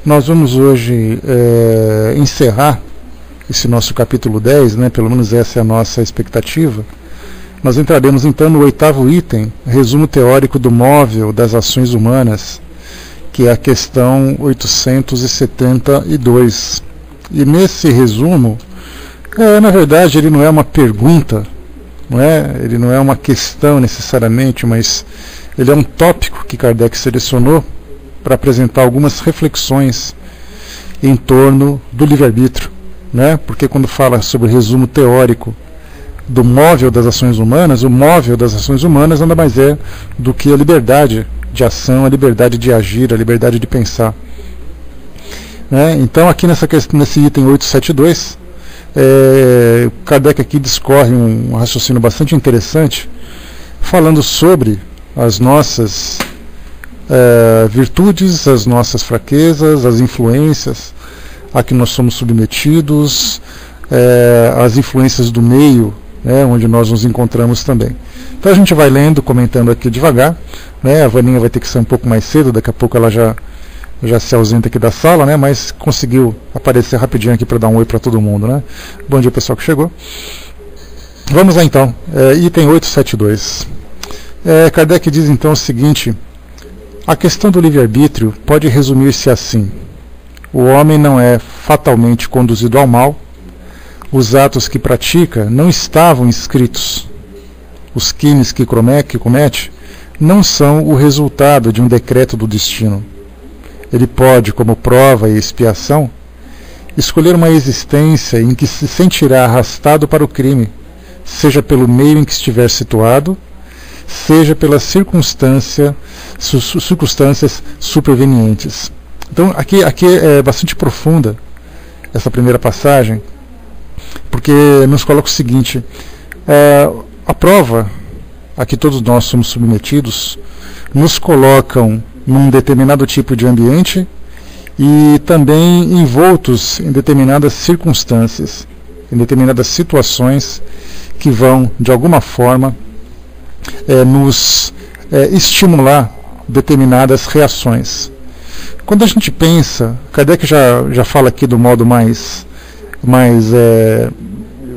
Nós vamos hoje encerrar esse nosso capítulo 10, né? Pelo menos essa é a nossa expectativa. Nós entraremos então no 8º item, resumo teórico do móvel das ações humanas, que é a questão 872. E nesse resumo, na verdade ele não é uma pergunta, ele não é uma questão necessariamente, mas ele é um tópico que Kardec selecionou para apresentar algumas reflexões em torno do livre-arbítrio, porque quando fala sobre resumo teórico do móvel das ações humanas, o móvel das ações humanas nada mais é do que a liberdade de ação, a liberdade de agir, a liberdade de pensar. Então aqui nesse item 872, Kardec aqui discorre um raciocínio bastante interessante, falando sobre as nossas virtudes, as nossas fraquezas, as influências a que nós somos submetidos, as influências do meio, onde nós nos encontramos também. Então a gente vai lendo, comentando aqui devagar, a Vaninha vai ter que sair um pouco mais cedo, daqui a pouco ela já se ausenta aqui da sala, mas conseguiu aparecer rapidinho aqui para dar um oi para todo mundo. Bom dia, pessoal que chegou. Vamos lá então, item 872. Kardec diz então o seguinte: a questão do livre-arbítrio pode resumir-se assim: o homem não é fatalmente conduzido ao mal, os atos que pratica não estavam inscritos, os crimes que comete não são o resultado de um decreto do destino. Ele pode, como prova e expiação, escolher uma existência em que se sentirá arrastado para o crime, seja pelo meio em que estiver situado, seja pelas circunstâncias supervenientes. Então aqui é bastante profunda essa primeira passagem, porque nos coloca o seguinte: a prova a que todos nós somos submetidos nos colocam num determinado tipo de ambiente e também envoltos em determinadas circunstâncias, em determinadas situações que vão, de alguma forma, nos estimular determinadas reações. Quando a gente pensa, Kardec já fala aqui do modo mais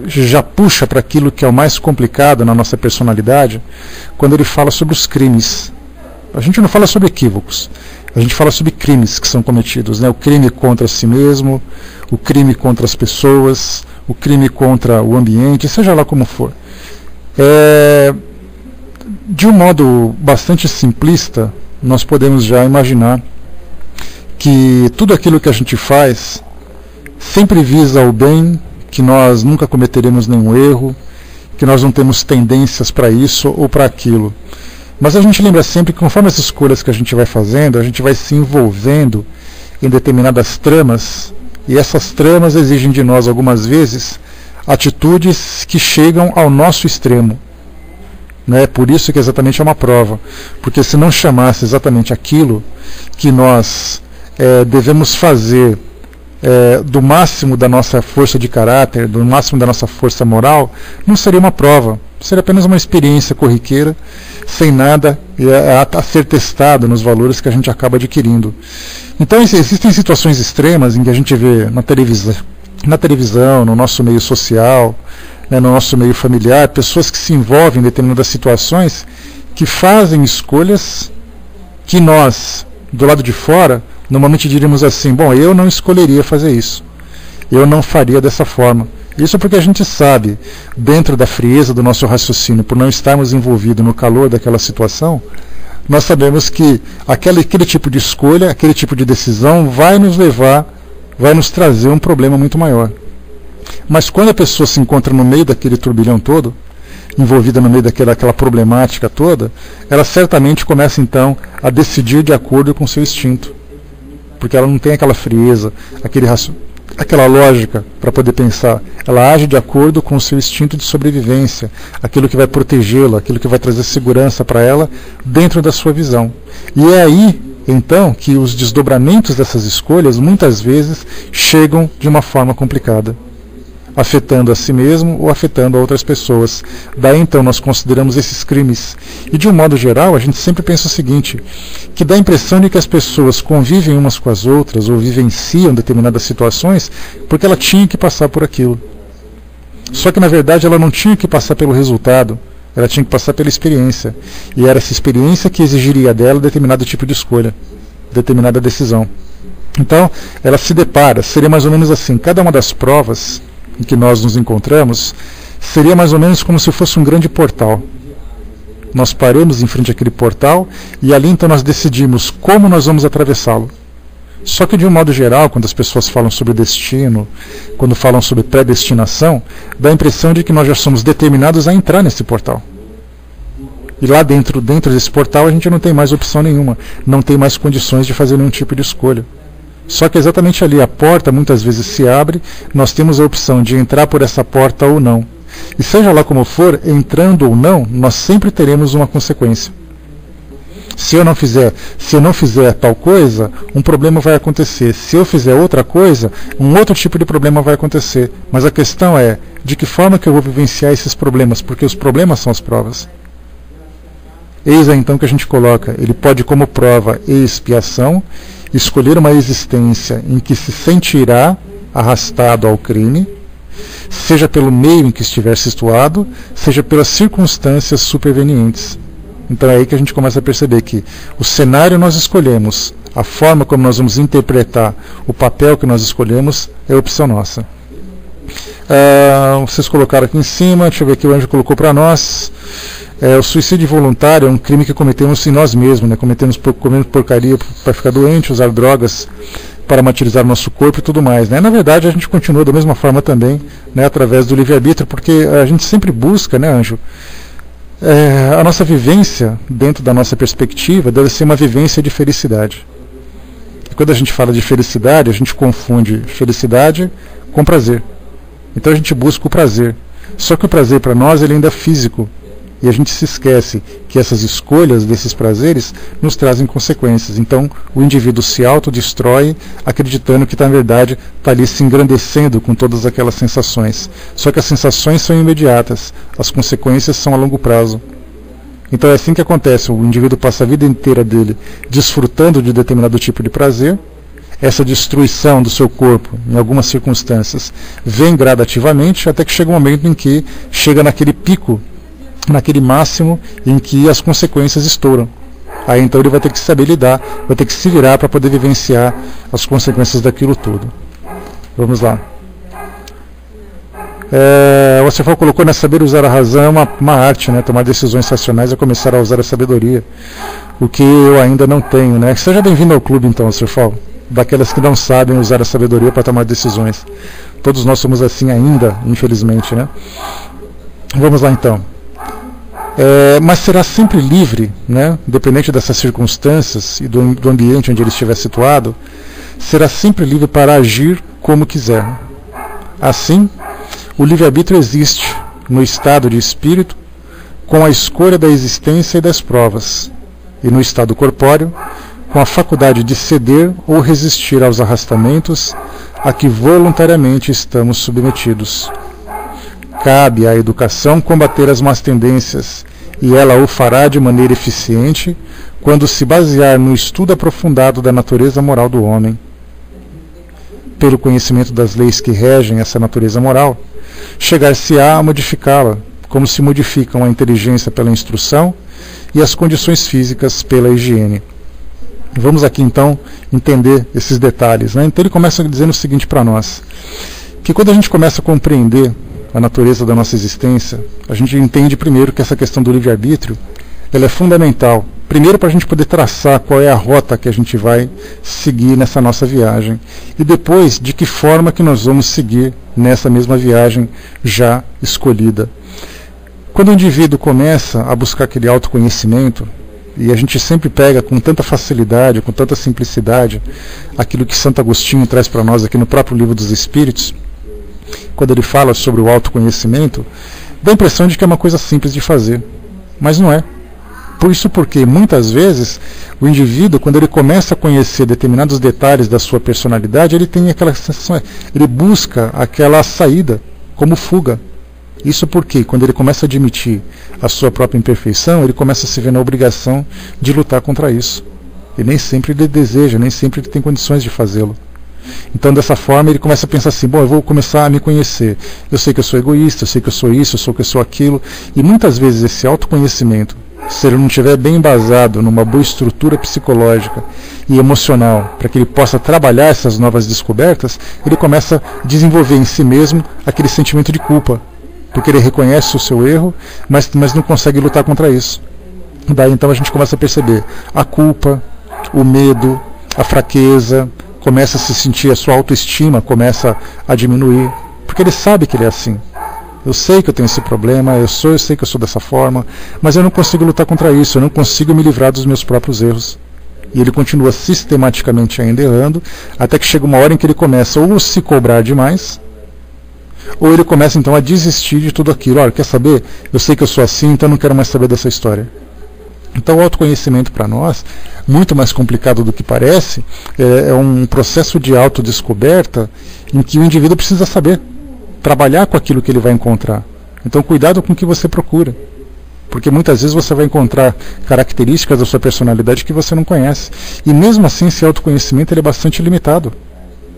já puxa para aquilo que é o mais complicado na nossa personalidade, quando ele fala sobre os crimes. A gente não fala sobre equívocos, a gente fala sobre crimes que são cometidos, o crime contra si mesmo, o crime contra as pessoas, o crime contra o ambiente, seja lá como for. De um modo bastante simplista, nós podemos já imaginar que tudo aquilo que a gente faz sempre visa o bem, que nós nunca cometeremos nenhum erro, que nós não temos tendências para isso ou para aquilo. Mas a gente lembra sempre que, conforme as escolhas que a gente vai fazendo, a gente vai se envolvendo em determinadas tramas, e essas tramas exigem de nós, algumas vezes, atitudes que chegam ao nosso extremo. Por isso que exatamente é uma prova, porque se não chamasse exatamente aquilo que nós devemos fazer do máximo da nossa força de caráter, do máximo da nossa força moral, não seria uma prova, seria apenas uma experiência corriqueira, sem nada a ser testado nos valores que a gente acaba adquirindo. Então existem situações extremas em que a gente vê na televisão, no nosso meio social, no nosso meio familiar, pessoas que se envolvem em determinadas situações, que fazem escolhas que nós, do lado de fora, normalmente diríamos assim: bom, eu não escolheria fazer isso, eu não faria dessa forma. Isso porque a gente sabe, dentro da frieza do nosso raciocínio, por não estarmos envolvidos no calor daquela situação, nós sabemos que aquele tipo de escolha, aquele tipo de decisão vai nos trazer um problema muito maior. Mas quando a pessoa se encontra no meio daquele turbilhão todo, envolvida no meio daquela problemática toda, ela certamente começa então a decidir de acordo com o seu instinto, porque ela não tem aquela frieza, aquela lógica para poder pensar. Ela age de acordo com o seu instinto de sobrevivência, aquilo que vai protegê-la, aquilo que vai trazer segurança para ela dentro da sua visão. E é aí, então, que os desdobramentos dessas escolhas muitas vezes chegam de uma forma complicada. afetando a si mesmo ou afetando a outras pessoas. Daí então nós consideramos esses crimes. E de um modo geral, a gente sempre pensa o seguinte, que dá a impressão de que as pessoas convivem umas com as outras ou vivenciam determinadas situações porque ela tinha que passar por aquilo. Só que na verdade ela não tinha que passar pelo resultado, ela tinha que passar pela experiência. E era essa experiência que exigiria dela determinado tipo de escolha, determinada decisão. Então, ela se depara, seria mais ou menos assim, cada uma das provas em que nós nos encontramos, seria mais ou menos como se fosse um grande portal. Nós paramos em frente àquele portal e ali então nós decidimos como nós vamos atravessá-lo. Só que de um modo geral, quando as pessoas falam sobre destino, quando falam sobre predestinação, dá a impressão de que nós já somos determinados a entrar nesse portal. E lá dentro desse portal a gente não tem mais opção nenhuma, não tem mais condições de fazer nenhum tipo de escolha. Só que exatamente ali a porta muitas vezes se abre, nós temos a opção de entrar por essa porta ou não. E seja lá como for, entrando ou não, nós sempre teremos uma consequência. Se eu não fizer tal coisa, um problema vai acontecer. Se eu fizer outra coisa, um outro tipo de problema vai acontecer. Mas a questão é, de que forma que eu vou vivenciar esses problemas? Porque os problemas são as provas. Eis aí então que a gente coloca, ele pode como prova e expiação, escolher uma existência em que se sentirá arrastado ao crime, seja pelo meio em que estiver situado, seja pelas circunstâncias supervenientes. Então é aí que a gente começa a perceber que o cenário nós escolhemos, a forma como nós vamos interpretar o papel que nós escolhemos é opção nossa. Vocês colocaram aqui em cima, deixa eu ver aqui, o Anjo colocou para nós. O suicídio voluntário é um crime que cometemos em nós mesmos, né? Comemos porcaria para ficar doente, usar drogas para martirizar o nosso corpo e tudo mais, né? Na verdade, a gente continua da mesma forma também, né? Através do livre-arbítrio, porque a gente sempre busca, né, Anjo? A nossa vivência, dentro da nossa perspectiva, deve ser uma vivência de felicidade. E quando a gente fala de felicidade, a gente confunde felicidade com prazer. Então a gente busca o prazer. Só que o prazer para nós ele ainda é físico. E a gente se esquece que essas escolhas desses prazeres nos trazem consequências. Então o indivíduo se autodestrói acreditando que na verdade está ali se engrandecendo com todas aquelas sensações. Só que as sensações são imediatas, as consequências são a longo prazo. Então é assim que acontece, o indivíduo passa a vida inteira dele desfrutando de determinado tipo de prazer. Essa destruição do seu corpo, em algumas circunstâncias, vem gradativamente até que chega um momento em que chega naquele pico, naquele máximo em que as consequências estouram. Aí então ele vai ter que saber lidar, vai ter que se virar para poder vivenciar as consequências daquilo tudo. Vamos lá. Você colocou, né, saber usar a razão é uma arte, né? Tomar decisões racionais é começar a usar a sabedoria, o que eu ainda não tenho, né? Seja bem-vindo ao clube então, Sr. Fal, daquelas que não sabem usar a sabedoria para tomar decisões. Todos nós somos assim ainda, infelizmente, né? Vamos lá então. Mas será sempre livre, né? Independente dessas circunstâncias e do ambiente onde ele estiver situado, será sempre livre para agir como quiser. Assim, o livre-arbítrio existe no estado de espírito com a escolha da existência e das provas, e no estado corpóreo com a faculdade de ceder ou resistir aos arrastamentos a que voluntariamente estamos submetidos. Cabe à educação combater as más tendências, e ela o fará de maneira eficiente quando se basear no estudo aprofundado da natureza moral do homem. Pelo conhecimento das leis que regem essa natureza moral, chegar-se-á a modificá-la, como se modificam a inteligência pela instrução e as condições físicas pela higiene. Vamos aqui então entender esses detalhes, né? Então ele começa dizendo o seguinte para nós, que quando a gente começa a compreender a natureza da nossa existência, a gente entende primeiro que essa questão do livre-arbítrio ela é fundamental. Primeiro para a gente poder traçar qual é a rota que a gente vai seguir nessa nossa viagem. E depois de que forma que nós vamos seguir nessa mesma viagem já escolhida. Quando o indivíduo começa a buscar aquele autoconhecimento, e a gente sempre pega com tanta facilidade, com tanta simplicidade, aquilo que Santo Agostinho traz para nós aqui no próprio Livro dos Espíritos, quando ele fala sobre o autoconhecimento, dá a impressão de que é uma coisa simples de fazer, mas não é. Por isso porque muitas vezes o indivíduo, quando ele começa a conhecer determinados detalhes da sua personalidade, ele tem aquela sensação, ele busca aquela saída, como fuga. Isso porque, quando ele começa a admitir a sua própria imperfeição, ele começa a se ver na obrigação de lutar contra isso. E nem sempre ele deseja, nem sempre ele tem condições de fazê-lo. Então, dessa forma, ele começa a pensar assim, bom, eu vou começar a me conhecer. Eu sei que eu sou egoísta, eu sei que eu sou isso, eu sei que eu sou aquilo. E muitas vezes esse autoconhecimento, se ele não estiver bem embasado numa boa estrutura psicológica e emocional, para que ele possa trabalhar essas novas descobertas, ele começa a desenvolver em si mesmo aquele sentimento de culpa. Porque ele reconhece o seu erro, mas não consegue lutar contra isso. Daí então a gente começa a perceber a culpa, o medo, a fraqueza, começa a se sentir, a sua autoestima começa a diminuir, porque ele sabe que ele é assim. Eu sei que eu tenho esse problema, eu sei que eu sou dessa forma, mas eu não consigo lutar contra isso, eu não consigo me livrar dos meus próprios erros. E ele continua sistematicamente ainda errando, até que chega uma hora em que ele começa ou a se cobrar demais, ou ele começa então a desistir de tudo aquilo. Olha, quer saber? Eu sei que eu sou assim, então não quero mais saber dessa história. Então o autoconhecimento para nós, muito mais complicado do que parece, é um processo de autodescoberta em que o indivíduo precisa saber trabalhar com aquilo que ele vai encontrar. Então cuidado com o que você procura, porque muitas vezes você vai encontrar características da sua personalidade que você não conhece. E mesmo assim esse autoconhecimento ele é bastante limitado,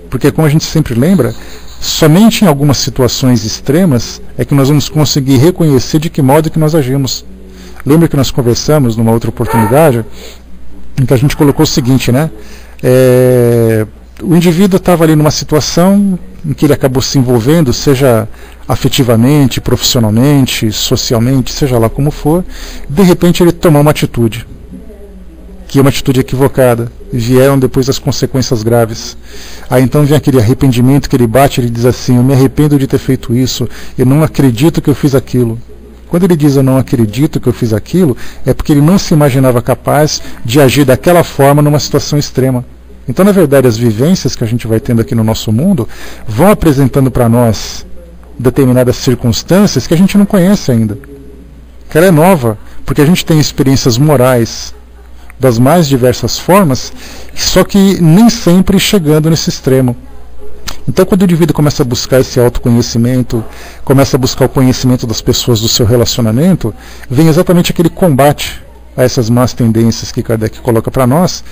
porque como a gente sempre lembra, somente em algumas situações extremas é que nós vamos conseguir reconhecer de que modo que nós agimos. Lembra que nós conversamos numa outra oportunidade em que a gente colocou o seguinte, né? O indivíduo estava ali numa situação em que ele acabou se envolvendo, seja afetivamente, profissionalmente, socialmente, seja lá como for, de repente ele tomou uma atitude, que é uma atitude equivocada, e vieram depois as consequências graves. Aí então vem aquele arrependimento que ele bate, ele diz assim, eu me arrependo de ter feito isso, eu não acredito que eu fiz aquilo. Quando ele diz eu não acredito que eu fiz aquilo, é porque ele não se imaginava capaz de agir daquela forma numa situação extrema. Então, na verdade, as vivências que a gente vai tendo aqui no nosso mundo vão apresentando para nós determinadas circunstâncias que a gente não conhece ainda. Que ela é nova, porque a gente tem experiências morais das mais diversas formas, só que nem sempre chegando nesse extremo. Então, quando o indivíduo começa a buscar esse autoconhecimento, começa a buscar o conhecimento das pessoas do seu relacionamento, vem exatamente aquele combate a essas más tendências que Kardec coloca para nós,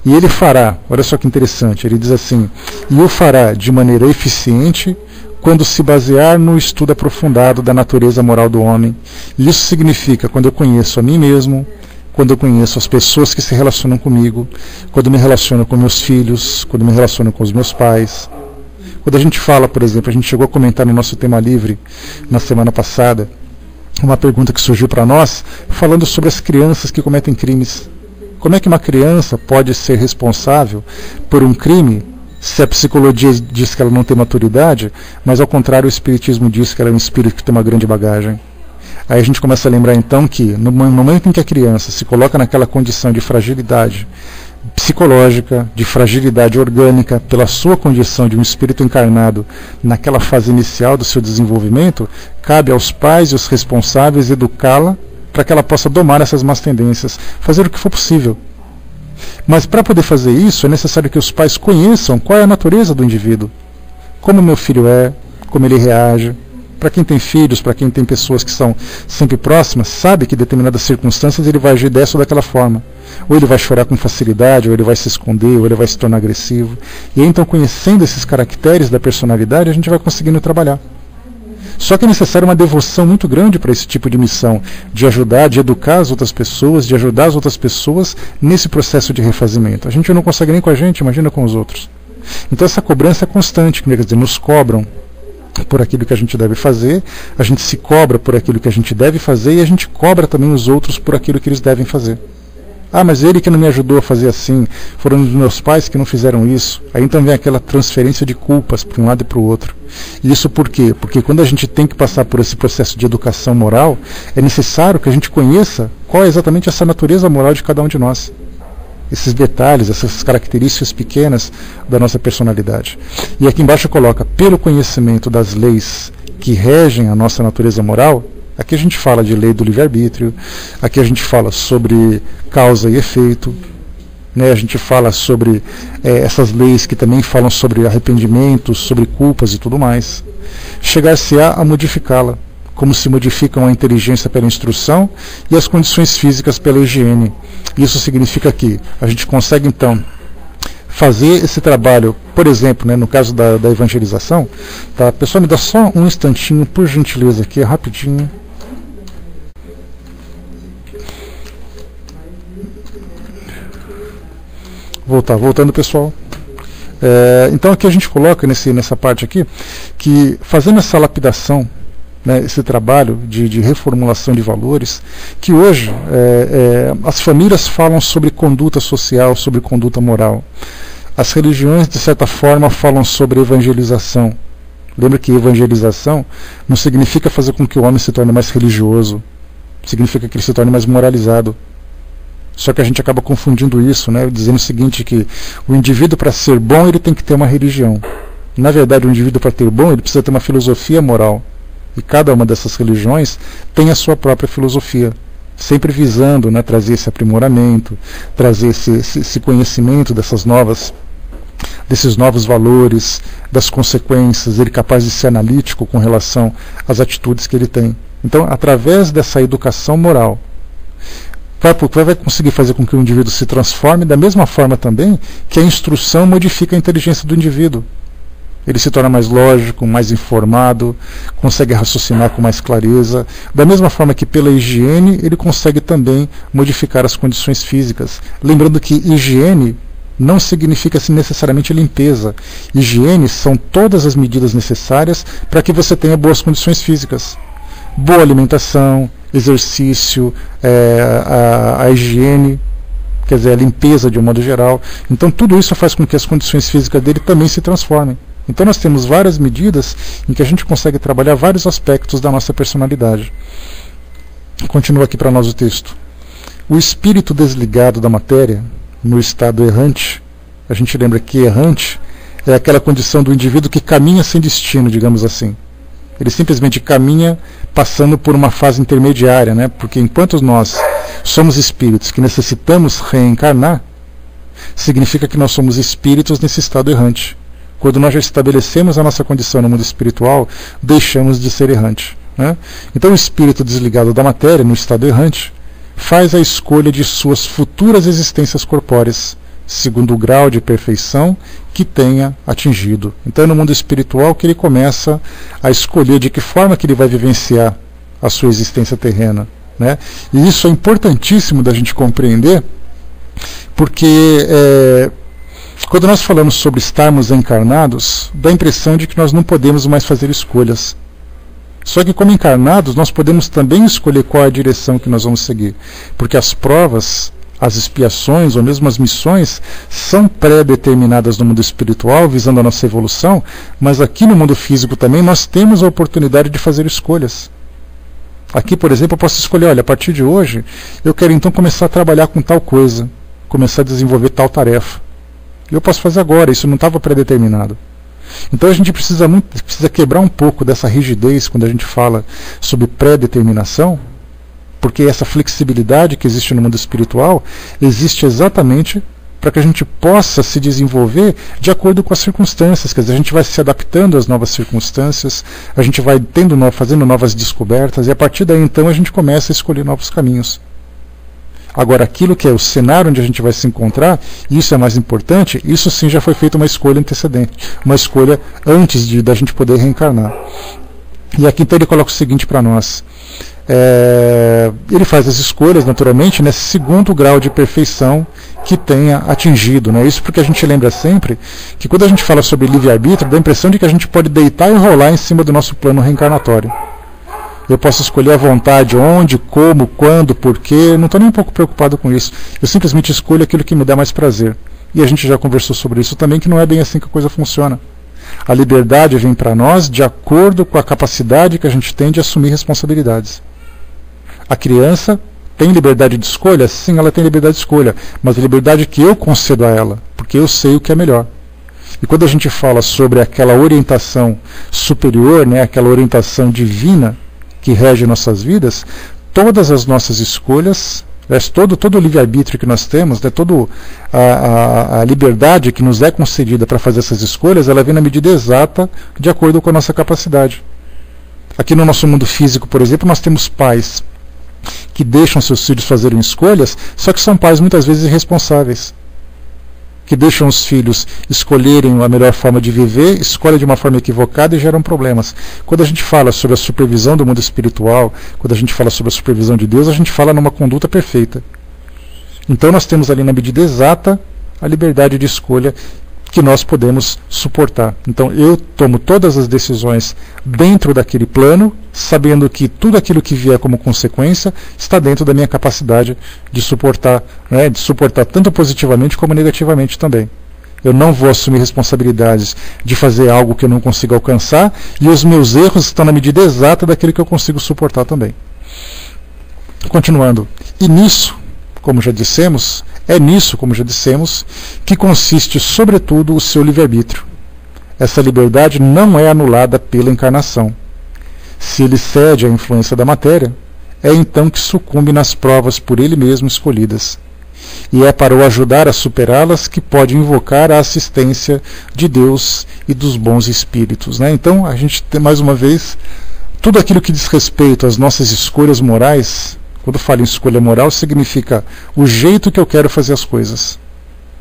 e ele fará, olha só que interessante, ele diz assim, e o fará de maneira eficiente quando se basear no estudo aprofundado da natureza moral do homem. E isso significa quando eu conheço a mim mesmo, quando eu conheço as pessoas que se relacionam comigo, quando eu me relaciono com meus filhos, quando eu me relaciono com os meus pais. Quando a gente fala, por exemplo, a gente chegou a comentar no nosso tema livre na semana passada, uma pergunta que surgiu para nós, falando sobre as crianças que cometem crimes. Como é que uma criança pode ser responsável por um crime se a psicologia diz que ela não tem maturidade, mas ao contrário o espiritismo diz que ela é um espírito que tem uma grande bagagem? Aí a gente começa a lembrar então que no momento em que a criança se coloca naquela condição de fragilidade psicológica, de fragilidade orgânica, pela sua condição de um espírito encarnado naquela fase inicial do seu desenvolvimento, cabe aos pais e os responsáveis educá-la para que ela possa domar essas más tendências, fazer o que for possível. Mas para poder fazer isso é necessário que os pais conheçam qual é a natureza do indivíduo, como meu filho é, como ele reage. Para quem tem filhos, para quem tem pessoas que são sempre próximas, sabe que em determinadas circunstâncias ele vai agir dessa ou daquela forma. Ou ele vai chorar com facilidade, ou ele vai se esconder, ou ele vai se tornar agressivo. E aí, então, conhecendo esses caracteres da personalidade, a gente vai conseguindo trabalhar. Só que é necessário uma devoção muito grande para esse tipo de missão, de ajudar, de educar as outras pessoas, de ajudar as outras pessoas nesse processo de refazimento. A gente não consegue nem com a gente, imagina com os outros. Então essa cobrança é constante, quer dizer, nos cobram por aquilo que a gente deve fazer, a gente se cobra por aquilo que a gente deve fazer e a gente cobra também os outros por aquilo que eles devem fazer. Ah, mas ele que não me ajudou a fazer assim, foram os meus pais que não fizeram isso. Aí então vem aquela transferência de culpas para um lado e para o outro. E isso por quê? Porque quando a gente tem que passar por esse processo de educação moral, é necessário que a gente conheça qual é exatamente essa natureza moral de cada um de nós. Esses detalhes, essas características pequenas da nossa personalidade. E aqui embaixo coloca, pelo conhecimento das leis que regem a nossa natureza moral, aqui a gente fala de lei do livre-arbítrio, aqui a gente fala sobre causa e efeito, né? A gente fala sobre essas leis que também falam sobre arrependimentos, sobre culpas e tudo mais. Chegar-se a modificá-la, como se modificam a inteligência pela instrução e as condições físicas pela higiene. Isso significa que a gente consegue, então, fazer esse trabalho, por exemplo, né, no caso da evangelização. Tá? Pessoal, me dá só um instantinho, por gentileza, aqui, rapidinho. Voltando, pessoal. Então aqui a gente coloca nessa parte aqui, que fazendo essa lapidação, né, esse trabalho de reformulação de valores, que hoje as famílias falam sobre conduta social, sobre conduta moral. As religiões, de certa forma, falam sobre evangelização. Lembra que evangelização não significa fazer com que o homem se torne mais religioso, significa que ele se torne mais moralizado. Só que a gente acaba confundindo isso, né, dizendo o seguinte, que o indivíduo, para ser bom, ele tem que ter uma religião. Na verdade, o indivíduo, para ter bom, ele precisa ter uma filosofia moral. E cada uma dessas religiões tem a sua própria filosofia, sempre visando, né, trazer esse aprimoramento, trazer esse conhecimento desses novos valores, das consequências, ele capaz de ser analítico com relação às atitudes que ele tem. Então, através dessa educação moral, vai conseguir fazer com que o indivíduo se transforme da mesma forma também que a instrução modifica a inteligência do indivíduo. Ele se torna mais lógico, mais informado, consegue raciocinar com mais clareza. Da mesma forma que pela higiene, ele consegue também modificar as condições físicas. Lembrando que higiene não significa necessariamente limpeza. Higiene são todas as medidas necessárias para que você tenha boas condições físicas. Boa alimentação, exercício, a higiene, quer dizer, a limpeza de um modo geral. Então tudo isso faz com que as condições físicas dele também se transformem. Então nós temos várias medidas em que a gente consegue trabalhar vários aspectos da nossa personalidade. Continua aqui para nós o texto. O espírito desligado da matéria, no estado errante, a gente lembra que errante é aquela condição do indivíduo que caminha sem destino, digamos assim. Ele simplesmente caminha passando por uma fase intermediária, né? Porque enquanto nós somos espíritos que necessitamos reencarnar, significa que nós somos espíritos nesse estado errante. Quando nós já estabelecemos a nossa condição no mundo espiritual, deixamos de ser errante, né? Então o espírito desligado da matéria, no estado errante, faz a escolha de suas futuras existências corpóreas, segundo o grau de perfeição que tenha atingido. Então é no mundo espiritual que ele começa a escolher de que forma que ele vai vivenciar a sua existência terrena, né? E isso é importantíssimo da gente compreender, porque quando nós falamos sobre estarmos encarnados, dá a impressão de que nós não podemos mais fazer escolhas. Só que como encarnados, nós podemos também escolher qual é a direção que nós vamos seguir, porque as provas, as expiações ou mesmo as missões são pré-determinadas no mundo espiritual, visando a nossa evolução, mas aqui no mundo físico também nós temos a oportunidade de fazer escolhas. Aqui, por exemplo, eu posso escolher, olha, a partir de hoje eu quero então começar a trabalhar com tal coisa, começar a desenvolver tal tarefa. Eu posso fazer agora, isso não estava pré-determinado. Então a gente precisa quebrar um pouco dessa rigidez quando a gente fala sobre pré-determinação, porque essa flexibilidade que existe no mundo espiritual existe exatamente para que a gente possa se desenvolver de acordo com as circunstâncias. Quer dizer, a gente vai se adaptando às novas circunstâncias, a gente vai fazendo novas descobertas, e a partir daí então a gente começa a escolher novos caminhos. Agora, aquilo que é o cenário onde a gente vai se encontrar, isso é mais importante, isso sim já foi feita uma escolha antecedente, uma escolha antes da gente poder reencarnar. E aqui então ele coloca o seguinte para nós. Ele faz as escolhas, naturalmente, nesse segundo grau de perfeição que tenha atingido, né? Isso porque a gente lembra sempre que quando a gente fala sobre livre-arbítrio, dá a impressão de que a gente pode deitar e rolar em cima do nosso plano reencarnatório. Eu posso escolher à vontade onde, como, quando, porquê, não estou nem um pouco preocupado com isso. Eu simplesmente escolho aquilo que me dá mais prazer. E a gente já conversou sobre isso também, que não é bem assim que a coisa funciona. A liberdade vem para nós de acordo com a capacidade que a gente tem de assumir responsabilidades. A criança tem liberdade de escolha? Sim, ela tem liberdade de escolha, mas a liberdade que eu concedo a ela, porque eu sei o que é melhor. E quando a gente fala sobre aquela orientação superior, né, aquela orientação divina que rege nossas vidas, todas as nossas escolhas Todo o livre-arbítrio que nós temos, né, toda a liberdade que nos é concedida para fazer essas escolhas, ela vem na medida exata de acordo com a nossa capacidade. Aqui no nosso mundo físico, por exemplo, nós temos pais que deixam seus filhos fazerem escolhas, só que são pais muitas vezes irresponsáveis, que deixam os filhos escolherem a melhor forma de viver, escolhem de uma forma equivocada e geram problemas. Quando a gente fala sobre a supervisão do mundo espiritual, quando a gente fala sobre a supervisão de Deus, a gente fala numa conduta perfeita. Então nós temos ali na medida exata a liberdade de escolha que nós podemos suportar. Então eu tomo todas as decisões dentro daquele plano, sabendo que tudo aquilo que vier como consequência está dentro da minha capacidade de suportar, né, de suportar tanto positivamente como negativamente também. Eu não vou assumir responsabilidades de fazer algo que eu não consigo alcançar, e os meus erros estão na medida exata daquilo que eu consigo suportar também. Continuando. E nisso, como já dissemos, que consiste, sobretudo, o seu livre-arbítrio. Essa liberdade não é anulada pela encarnação. Se ele cede à influência da matéria, é então que sucumbe nas provas por ele mesmo escolhidas. E é para o ajudar a superá-las que pode invocar a assistência de Deus e dos bons espíritos, né? Então, a gente tem, mais uma vez, tudo aquilo que diz respeito às nossas escolhas morais. Quando eu falo em escolha moral, significa o jeito que eu quero fazer as coisas.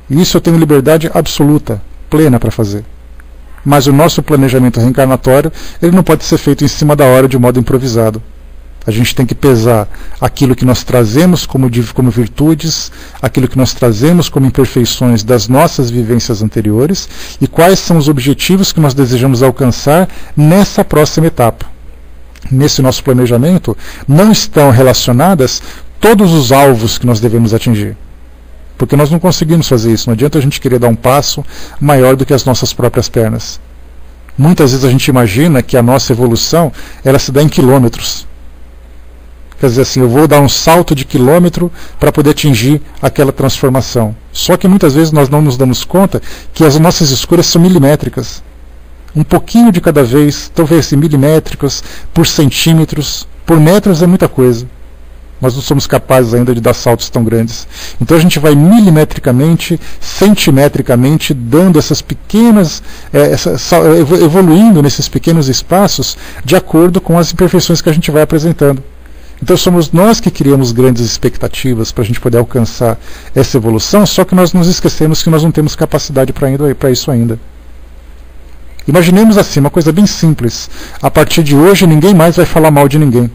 E isso eu tenho liberdade absoluta, plena para fazer. Mas o nosso planejamento reencarnatório, ele não pode ser feito em cima da hora de modo improvisado. A gente tem que pesar aquilo que nós trazemos como virtudes, aquilo que nós trazemos como imperfeições das nossas vivências anteriores e quais são os objetivos que nós desejamos alcançar nessa próxima etapa. Nesse nosso planejamento, não estão relacionadas todos os alvos que nós devemos atingir. Porque nós não conseguimos fazer isso. Não adianta a gente querer dar um passo maior do que as nossas próprias pernas. Muitas vezes a gente imagina que a nossa evolução ela se dá em quilômetros. Quer dizer assim, eu vou dar um salto de quilômetro para poder atingir aquela transformação. Só que muitas vezes nós não nos damos conta que as nossas escolhas são milimétricas. Um pouquinho de cada vez, talvez assim, milimétricos, por centímetros, por metros é muita coisa. Nós não somos capazes ainda de dar saltos tão grandes. Então a gente vai milimetricamente, centimetricamente, dando essas pequenas, evoluindo nesses pequenos espaços, de acordo com as imperfeições que a gente vai apresentando. Então somos nós que criamos grandes expectativas para a gente poder alcançar essa evolução, só que nós nos esquecemos que nós não temos capacidade para isso ainda. Imaginemos assim, uma coisa bem simples. A partir de hoje ninguém mais vai falar mal de ninguém.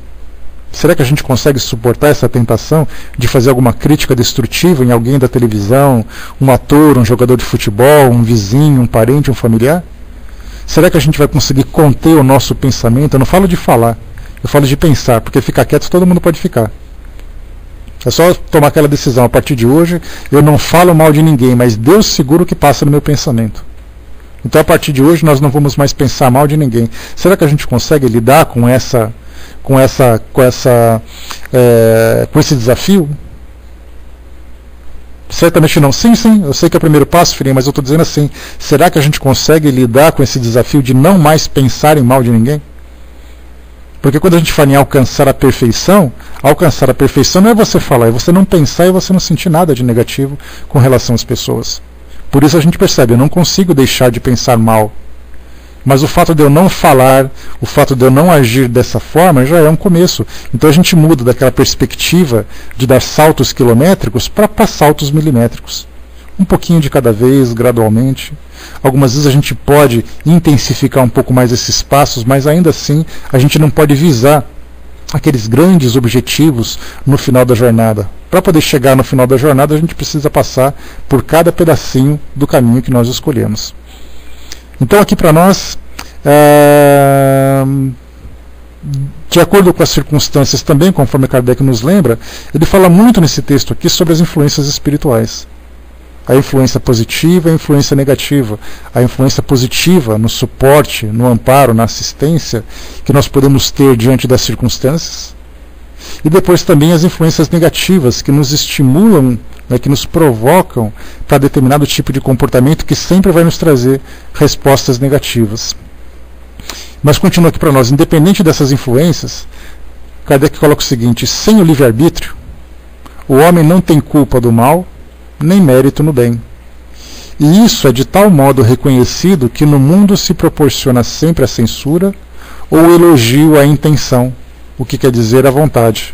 Será que a gente consegue suportar essa tentação de fazer alguma crítica destrutiva em alguém da televisão, um ator, um jogador de futebol, um vizinho, um parente, um familiar? Será que a gente vai conseguir conter o nosso pensamento? Eu não falo de falar, eu falo de pensar, porque ficar quieto todo mundo pode ficar. É só tomar aquela decisão, a partir de hoje eu não falo mal de ninguém, mas Deus segura o que passa no meu pensamento. Então a partir de hoje nós não vamos mais pensar mal de ninguém. Será que a gente consegue lidar com esse desafio? Certamente não. Sim, eu sei que é o primeiro passo, filhinho, mas eu estou dizendo assim, será que a gente consegue lidar com esse desafio de não mais pensar em mal de ninguém? Porque quando a gente fala em alcançar a perfeição não é você falar, é você não pensar e você não sentir nada de negativo com relação às pessoas. Por isso a gente percebe, eu não consigo deixar de pensar mal. Mas o fato de eu não falar, o fato de eu não agir dessa forma, já é um começo. Então a gente muda daquela perspectiva de dar saltos quilométricos para saltos milimétricos. Um pouquinho de cada vez, gradualmente. Algumas vezes a gente pode intensificar um pouco mais esses passos, mas ainda assim a gente não pode visar aqueles grandes objetivos no final da jornada. Para poder chegar no final da jornada, a gente precisa passar por cada pedacinho do caminho que nós escolhemos. Então aqui para nós, de acordo com as circunstâncias também, conforme Kardec nos lembra, ele fala muito nesse texto aqui sobre as influências espirituais. A influência positiva e a influência negativa. A influência positiva no suporte, no amparo, na assistência que nós podemos ter diante das circunstâncias. E depois também as influências negativas que nos estimulam, né, que nos provocam para determinado tipo de comportamento que sempre vai nos trazer respostas negativas. Mas continua aqui para nós, independente dessas influências, Kardec coloca o seguinte: sem o livre-arbítrio, O homem não tem culpa do mal, nem mérito no bem. E isso é de tal modo reconhecido que no mundo se proporciona sempre a censura ou o elogio à intenção, o que quer dizer a vontade.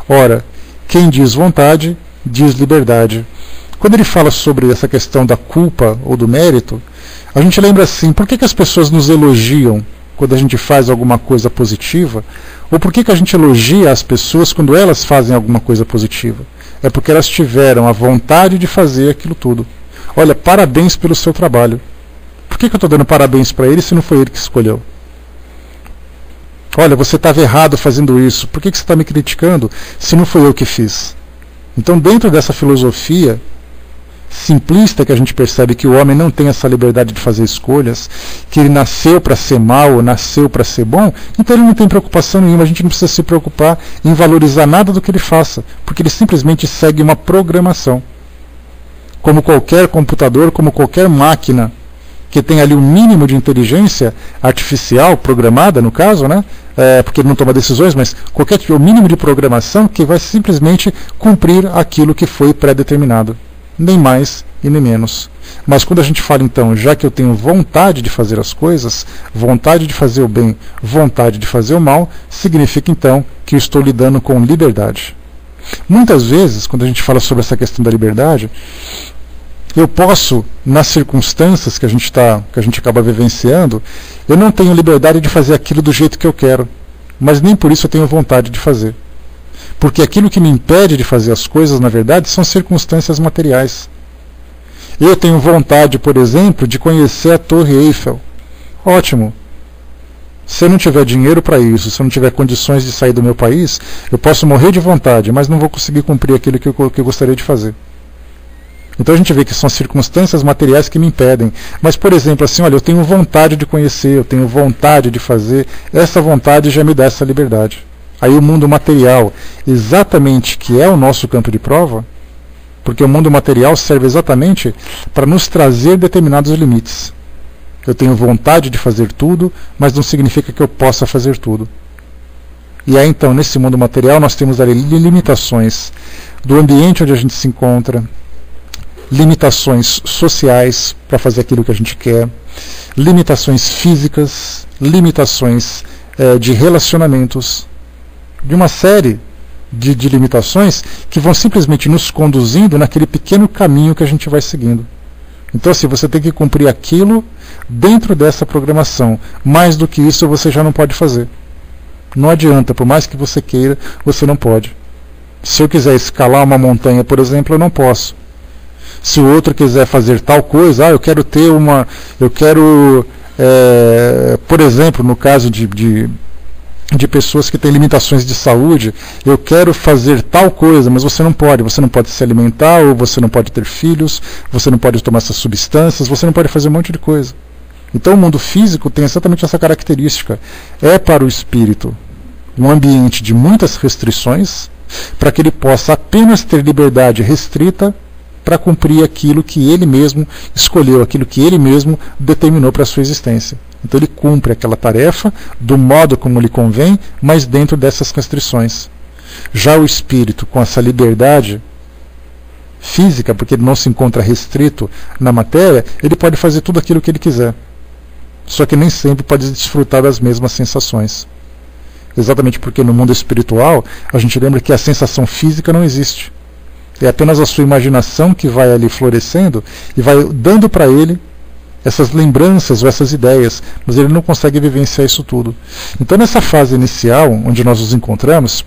Ora, quem diz vontade, diz liberdade. Quando ele fala sobre essa questão da culpa ou do mérito, a gente lembra assim, por que as pessoas nos elogiam quando a gente faz alguma coisa positiva? Ou por que a gente elogia as pessoas quando elas fazem alguma coisa positiva? É porque elas tiveram a vontade de fazer aquilo tudo. Olha, parabéns pelo seu trabalho. Por que eu estou dando parabéns para ele se não foi ele que escolheu? Olha, você estava errado fazendo isso. Por que você está me criticando se não foi eu que fiz? Então, dentro dessa filosofia simplista que a gente percebe que o homem não tem essa liberdade de fazer escolhas, que ele nasceu para ser mal ou nasceu para ser bom, então ele não tem preocupação nenhuma, a gente não precisa se preocupar em valorizar nada do que ele faça, porque ele simplesmente segue uma programação. Como qualquer computador, como qualquer máquina que tem ali um mínimo de inteligência artificial, programada no caso, né? Porque ele não toma decisões, mas o mínimo de programação que vai simplesmente cumprir aquilo que foi pré-determinado. Nem mais e nem menos. Mas quando a gente fala então, já que eu tenho vontade de fazer as coisas, vontade de fazer o bem, vontade de fazer o mal, significa então que eu estou lidando com liberdade. Muitas vezes, quando a gente fala sobre essa questão da liberdade, eu posso, nas circunstâncias que a gente acaba vivenciando, eu não tenho liberdade de fazer aquilo do jeito que eu quero, mas nem por isso eu tenho vontade de fazer. Porque aquilo que me impede de fazer as coisas, na verdade, são circunstâncias materiais. Eu tenho vontade, por exemplo, de conhecer a Torre Eiffel. Ótimo. Se eu não tiver dinheiro para isso, se eu não tiver condições de sair do meu país, eu posso morrer de vontade, mas não vou conseguir cumprir aquilo que eu gostaria de fazer. Então a gente vê que são circunstâncias materiais que me impedem. Mas, por exemplo, assim, olha, eu tenho vontade de conhecer, eu tenho vontade de fazer, essa vontade já me dá essa liberdade. Aí o mundo material, exatamente que é o nosso campo de prova, porque o mundo material serve exatamente para nos trazer determinados limites. Eu tenho vontade de fazer tudo, mas não significa que eu possa fazer tudo. E aí então, nesse mundo material, nós temos ali limitações do ambiente onde a gente se encontra, limitações sociais para fazer aquilo que a gente quer, limitações físicas, limitações de relacionamentos, de uma série de limitações que vão simplesmente nos conduzindo naquele pequeno caminho que a gente vai seguindo. Então, assim, você tem que cumprir aquilo dentro dessa programação. Mais do que isso, você já não pode fazer. Não adianta, por mais que você queira, você não pode. Se eu quiser escalar uma montanha, por exemplo, eu não posso. Se o outro quiser fazer tal coisa, eu quero ter uma... por exemplo, no caso de pessoas que têm limitações de saúde, eu quero fazer tal coisa, mas você não pode se alimentar, ou você não pode ter filhos, você não pode tomar essas substâncias, você não pode fazer um monte de coisa. Então o mundo físico tem exatamente essa característica. É para o espírito um ambiente de muitas restrições, para que ele possa apenas ter liberdade restrita para cumprir aquilo que ele mesmo escolheu, aquilo que ele mesmo determinou para a sua existência. Então ele cumpre aquela tarefa do modo como lhe convém, mas dentro dessas restrições. Já o espírito, com essa liberdade física, porque ele não se encontra restrito na matéria, ele pode fazer tudo aquilo que ele quiser. Só que nem sempre pode desfrutar das mesmas sensações. Exatamente porque no mundo espiritual, a gente lembra que a sensação física não existe. É apenas a sua imaginação que vai ali florescendo e vai dando para ele essas lembranças ou essas ideias, mas ele não consegue vivenciar isso tudo. Então, nessa fase inicial, onde nós nos encontramos,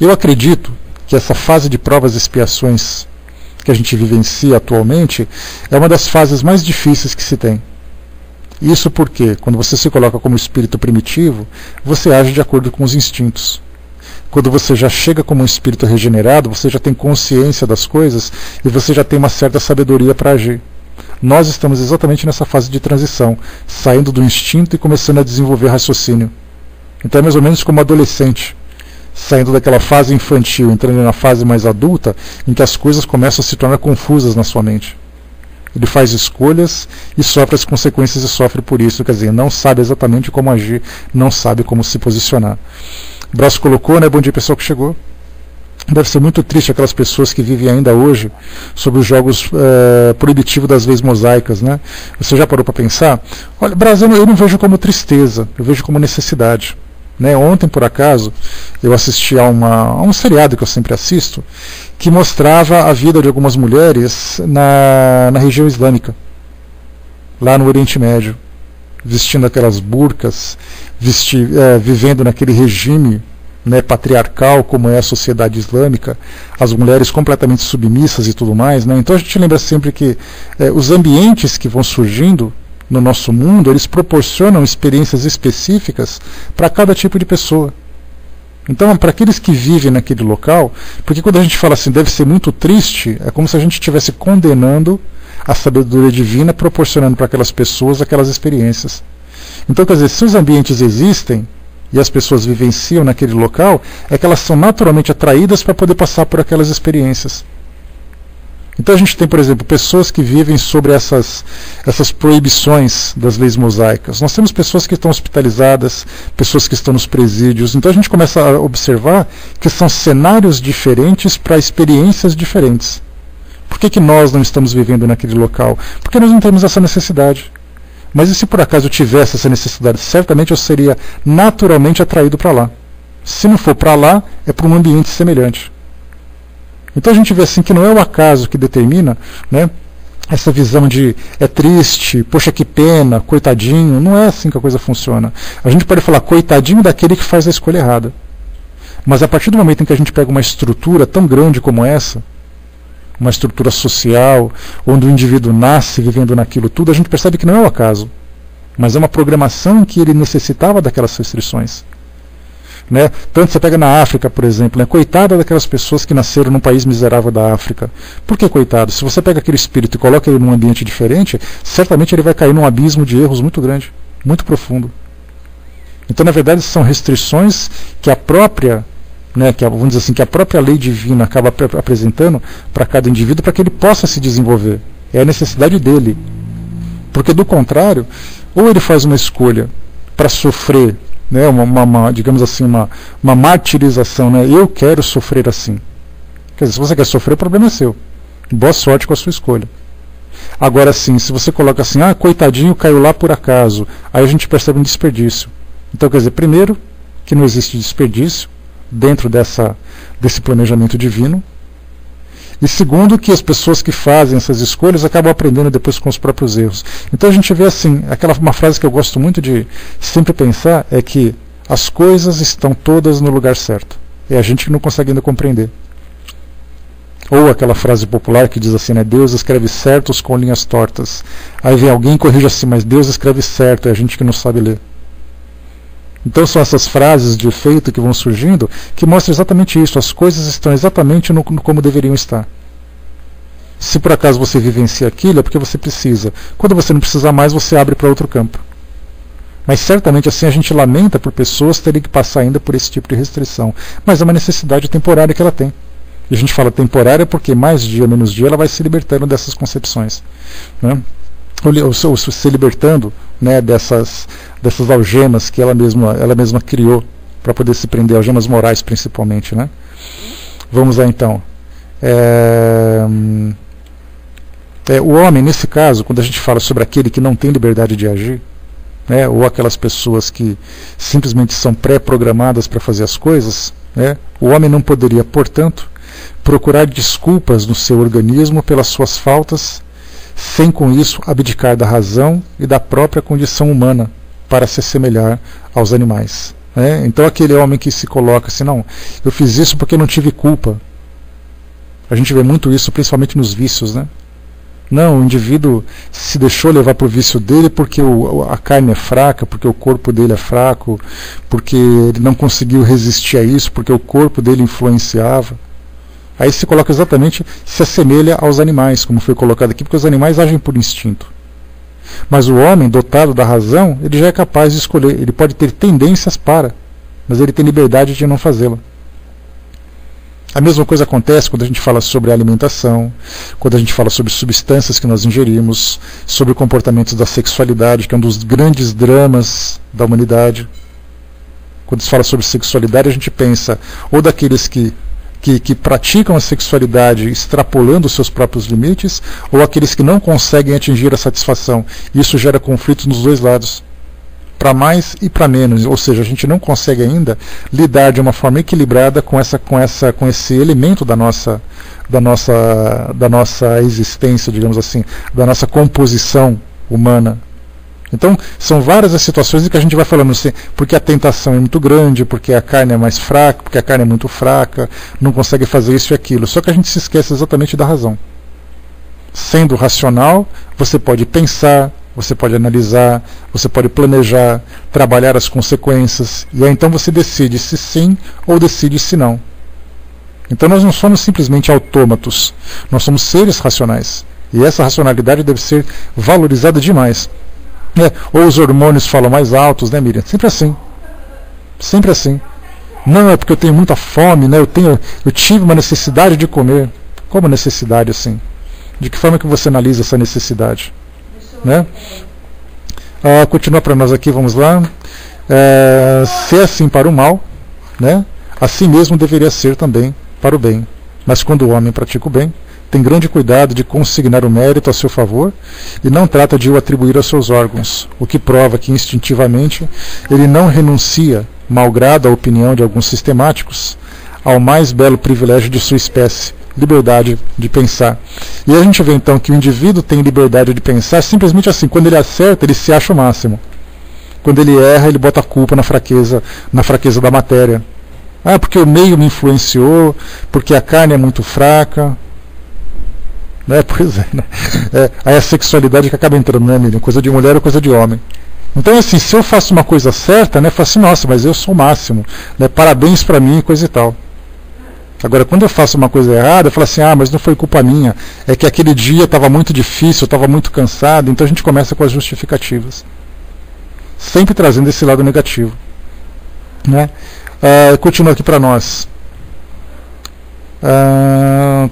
eu acredito que essa fase de provas e expiações que a gente vivencia atualmente é uma das fases mais difíceis que se tem. Isso porque, quando você se coloca como espírito primitivo, você age de acordo com os instintos. Quando você já chega como um espírito regenerado, você já tem consciência das coisas e você já tem uma certa sabedoria para agir. Nós estamos exatamente nessa fase de transição, saindo do instinto e começando a desenvolver raciocínio. Então é mais ou menos como um adolescente, saindo daquela fase infantil, entrando na fase mais adulta, em que as coisas começam a se tornar confusas na sua mente. Ele faz escolhas e sofre as consequências e sofre por isso, quer dizer, não sabe exatamente como agir, não sabe como se posicionar. O Braço colocou, né? Bom dia pessoal que chegou. Deve ser muito triste aquelas pessoas que vivem ainda hoje sob os jogos proibitivos das leis mosaicas, né? Você já parou para pensar? Olha, Brasil eu não vejo como tristeza, eu vejo como necessidade. Né? Ontem, por acaso, eu assisti a um seriado que eu sempre assisto, que mostrava a vida de algumas mulheres na região islâmica, lá no Oriente Médio, vestindo aquelas burcas, vivendo naquele regime, né, patriarcal como é a sociedade islâmica, as mulheres completamente submissas e tudo mais, né? Então a gente lembra sempre que os ambientes que vão surgindo no nosso mundo, eles proporcionam experiências específicas para cada tipo de pessoa. Então, para aqueles que vivem naquele local, porque quando a gente fala assim, deve ser muito triste, é como se a gente estivesse condenando a sabedoria divina, proporcionando para aquelas pessoas aquelas experiências. Então, quer dizer, se os ambientes existem, e as pessoas vivenciam naquele local, é que elas são naturalmente atraídas para poder passar por aquelas experiências. Então a gente tem, por exemplo, pessoas que vivem sobre essas proibições das leis mosaicas. Nós temos pessoas que estão hospitalizadas, pessoas que estão nos presídios. Então a gente começa a observar que são cenários diferentes para experiências diferentes. Por que nós não estamos vivendo naquele local? Porque nós não temos essa necessidade. Mas e se por acaso eu tivesse essa necessidade? Certamente eu seria naturalmente atraído para lá. Se não for para lá, é para um ambiente semelhante. Então a gente vê assim que não é o acaso que determina, né, essa visão de é triste, poxa que pena, coitadinho. Não é assim que a coisa funciona. A gente pode falar coitadinho daquele que faz a escolha errada. Mas a partir do momento em que a gente pega uma estrutura tão grande como essa, uma estrutura social, onde o indivíduo nasce vivendo naquilo tudo, a gente percebe que não é o acaso, mas é uma programação em que ele necessitava daquelas restrições. Né? Tanto você pega na África, por exemplo, né? Coitada daquelas pessoas que nasceram num país miserável da África. Por que coitado? Se você pega aquele espírito e coloca ele num ambiente diferente, certamente ele vai cair num abismo de erros muito grande, muito profundo. Então, na verdade, são restrições que a própria vamos dizer assim, que a própria lei divina acaba apresentando para cada indivíduo para que ele possa se desenvolver. É a necessidade dele. Porque do contrário, ou ele faz uma escolha para sofrer, né, digamos assim, uma martirização, né, eu quero sofrer assim. Quer dizer, se você quer sofrer, o problema é seu. Boa sorte com a sua escolha. Agora sim, se você coloca assim, coitadinho, caiu lá por acaso, aí a gente percebe um desperdício. Então, quer dizer, primeiro, que não existe desperdício dentro desse planejamento divino, e segundo, que as pessoas que fazem essas escolhas acabam aprendendo depois com os próprios erros. Então a gente vê assim, uma frase que eu gosto muito de sempre pensar é que as coisas estão todas no lugar certo. É a gente que não consegue ainda compreender. Ou aquela frase popular que diz assim, né, Deus escreve certos com linhas tortas. Aí vem alguém e corrige assim, mas Deus escreve certo, é a gente que não sabe ler. Então são essas frases de efeito que vão surgindo que mostram exatamente isso. As coisas estão exatamente como deveriam estar. Se por acaso você vivencia aquilo, é porque você precisa. Quando você não precisar mais, você abre para outro campo. Mas certamente assim a gente lamenta por pessoas terem que passar ainda por esse tipo de restrição. Mas é uma necessidade temporária que ela tem. E a gente fala temporária porque mais dia, menos dia, ela vai se libertando dessas concepções. Né? Ou se libertando, né, dessas algemas que ela mesma criou para poder se prender, algemas morais principalmente. Né? Vamos lá então. O homem, nesse caso, quando a gente fala sobre aquele que não tem liberdade de agir, né, ou aquelas pessoas que simplesmente são pré-programadas para fazer as coisas, né, o homem não poderia, portanto, procurar desculpas no seu organismo pelas suas faltas, sem com isso abdicar da razão e da própria condição humana para se assemelhar aos animais. Né? Então aquele homem que se coloca assim, não, eu fiz isso porque não tive culpa. A gente vê muito isso principalmente nos vícios, né? Não, o indivíduo se deixou levar para o vício dele porque a carne é fraca, porque o corpo dele é fraco, porque ele não conseguiu resistir a isso, porque o corpo dele influenciava. Aí se coloca exatamente, se assemelha aos animais, como foi colocado aqui, porque os animais agem por instinto. Mas o homem, dotado da razão, ele já é capaz de escolher, ele pode ter tendências para, mas ele tem liberdade de não fazê-la. A mesma coisa acontece quando a gente fala sobre a alimentação, quando a gente fala sobre substâncias que nós ingerimos, sobre comportamentos da sexualidade, que é um dos grandes dramas da humanidade. Quando se fala sobre sexualidade, a gente pensa ou daqueles que que praticam a sexualidade extrapolando os seus próprios limites, ou aqueles que não conseguem atingir a satisfação. Isso gera conflitos nos dois lados, para mais e para menos, ou seja, a gente não consegue ainda lidar de uma forma equilibrada com esse elemento da nossa existência, digamos assim, da nossa composição humana. Então, são várias as situações em que a gente vai falando assim, porque a tentação é muito grande, porque a carne é mais fraca, porque a carne é muito fraca, não consegue fazer isso e aquilo. Só que a gente se esquece exatamente da razão. Sendo racional, você pode pensar, você pode analisar, você pode planejar, trabalhar as consequências, e aí então você decide se sim ou decide se não. Então nós não somos simplesmente autômatos, nós somos seres racionais. E essa racionalidade deve ser valorizada demais. Ou os hormônios falam mais altos, né, Miriam? Sempre assim. Sempre assim. Não, é porque eu tenho muita fome, né? Eu tive uma necessidade de comer. Como necessidade assim? De que forma que você analisa essa necessidade? Né? Continua para nós aqui, vamos lá. Se é assim para o mal, né? Assim mesmo deveria ser também para o bem. Mas quando o homem pratica o bem, tem grande cuidado de consignar o mérito a seu favor e não trata de o atribuir aos seus órgãos, o que prova que instintivamente ele não renuncia, malgrado a opinião de alguns sistemáticos, ao mais belo privilégio de sua espécie, liberdade de pensar. E a gente vê então que o indivíduo tem liberdade de pensar simplesmente assim, quando ele acerta, ele se acha o máximo. Quando ele erra, ele bota a culpa na fraqueza da matéria. Porque o meio me influenciou, porque a carne é muito fraca. Pois é, né? Aí a sexualidade que acaba entrando, né, Miriam? Coisa de mulher ou coisa de homem. Então, assim, se eu faço uma coisa certa, né, eu falo assim, nossa, mas eu sou o máximo, né, parabéns pra mim, coisa e tal. Agora, quando eu faço uma coisa errada, eu falo assim, mas não foi culpa minha, é que aquele dia estava muito difícil, eu estava muito cansado, então a gente começa com as justificativas. Sempre trazendo esse lado negativo. Né? Continua aqui para nós.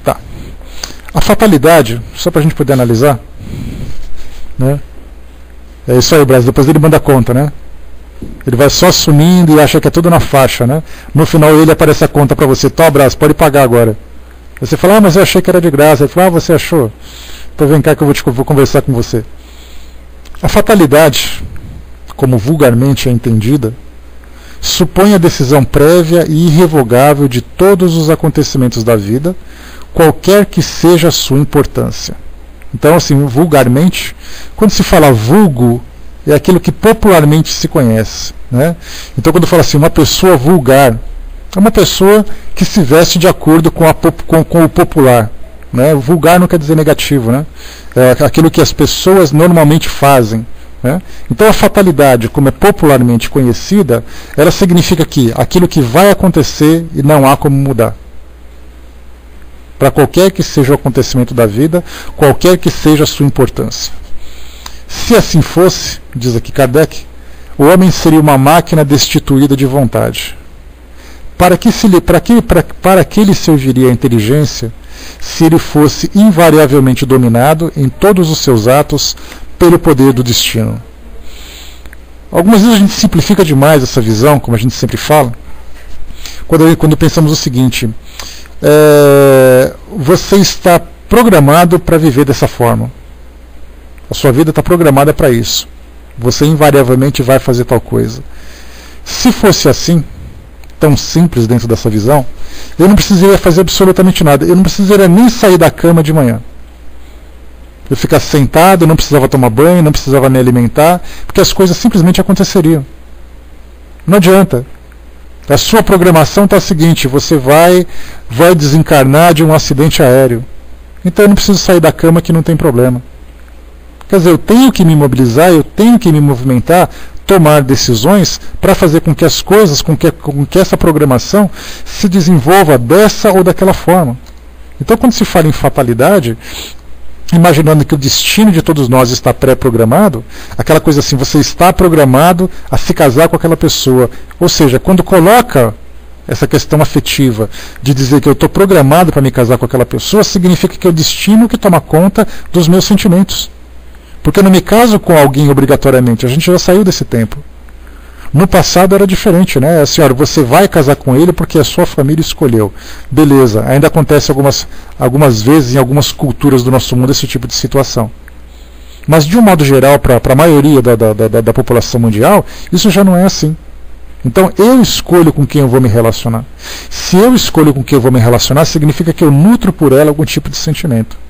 Tá. A fatalidade, só para a gente poder analisar, né? É isso aí, Brasil, depois ele manda conta, né? Ele vai só sumindo e acha que é tudo na faixa, né? No final ele aparece a conta para você, Brasil, pode pagar agora. Aí você fala, mas eu achei que era de graça. Ele fala, você achou? Então vem cá que eu vou conversar com você. A fatalidade, como vulgarmente é entendida, supõe a decisão prévia e irrevogável de todos os acontecimentos da vida, qualquer que seja a sua importância. Então, assim, vulgarmente, quando se fala vulgo, é aquilo que popularmente se conhece. Né? Então, quando fala assim, uma pessoa vulgar, é uma pessoa que se veste de acordo com o popular. Né? Vulgar não quer dizer negativo, né? É aquilo que as pessoas normalmente fazem. Né? Então, a fatalidade, como é popularmente conhecida, ela significa que aquilo que vai acontecer e não há como mudar. Para qualquer que seja o acontecimento da vida, qualquer que seja a sua importância. Se assim fosse, diz aqui Kardec, o homem seria uma máquina destituída de vontade. Para que lhe serviria a inteligência se ele fosse invariavelmente dominado em todos os seus atos pelo poder do destino? Algumas vezes a gente simplifica demais essa visão, como a gente sempre fala, quando pensamos o seguinte: você está programado para viver dessa forma. A sua vida está programada para isso. Você invariavelmente vai fazer tal coisa. Se fosse assim, tão simples dentro dessa visão, eu não precisaria fazer absolutamente nada. Eu não precisaria nem sair da cama de manhã. Eu ficasse sentado, não precisava tomar banho, não precisava me alimentar, porque as coisas simplesmente aconteceriam. Não adianta. A sua programação está a seguinte: você vai desencarnar de um acidente aéreo. Então eu não preciso sair da cama, que não tem problema. Quer dizer, eu tenho que me mobilizar, eu tenho que me movimentar, tomar decisões para fazer com que as coisas, com que essa programação se desenvolva dessa ou daquela forma. Então, quando se fala em fatalidade, imaginando que o destino de todos nós está pré-programado, aquela coisa assim, você está programado a se casar com aquela pessoa. Ou seja, quando coloca essa questão afetiva de dizer que eu estou programado para me casar com aquela pessoa, significa que é o destino que toma conta dos meus sentimentos. Porque eu não me caso com alguém obrigatoriamente, a gente já saiu desse tempo. No passado era diferente, né? A senhora, você vai casar com ele porque a sua família escolheu. Beleza, ainda acontece algumas vezes em algumas culturas do nosso mundo esse tipo de situação. Mas de um modo geral, para a maioria da população mundial, isso já não é assim. Então eu escolho com quem eu vou me relacionar. Se eu escolho com quem eu vou me relacionar, significa que eu nutro por ela algum tipo de sentimento.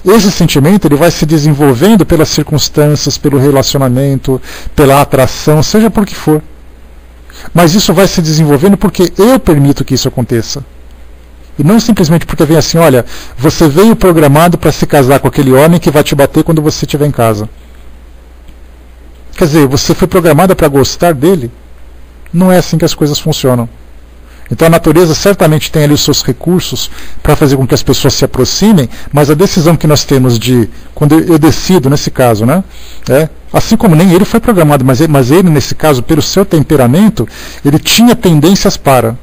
Esse sentimento ele vai se desenvolvendo pelas circunstâncias, pelo relacionamento, pela atração, seja por que for. Mas isso vai se desenvolvendo porque eu permito que isso aconteça. E não simplesmente porque vem assim, olha, você veio programado para se casar com aquele homem que vai te bater quando você estiver em casa. Quer dizer, você foi programada para gostar dele? Não é assim que as coisas funcionam. Então a natureza certamente tem ali os seus recursos para fazer com que as pessoas se aproximem, mas a decisão que nós temos de, quando eu decido nesse caso, né, assim como nem ele foi programado, mas ele nesse caso, pelo seu temperamento, ele tinha tendências para.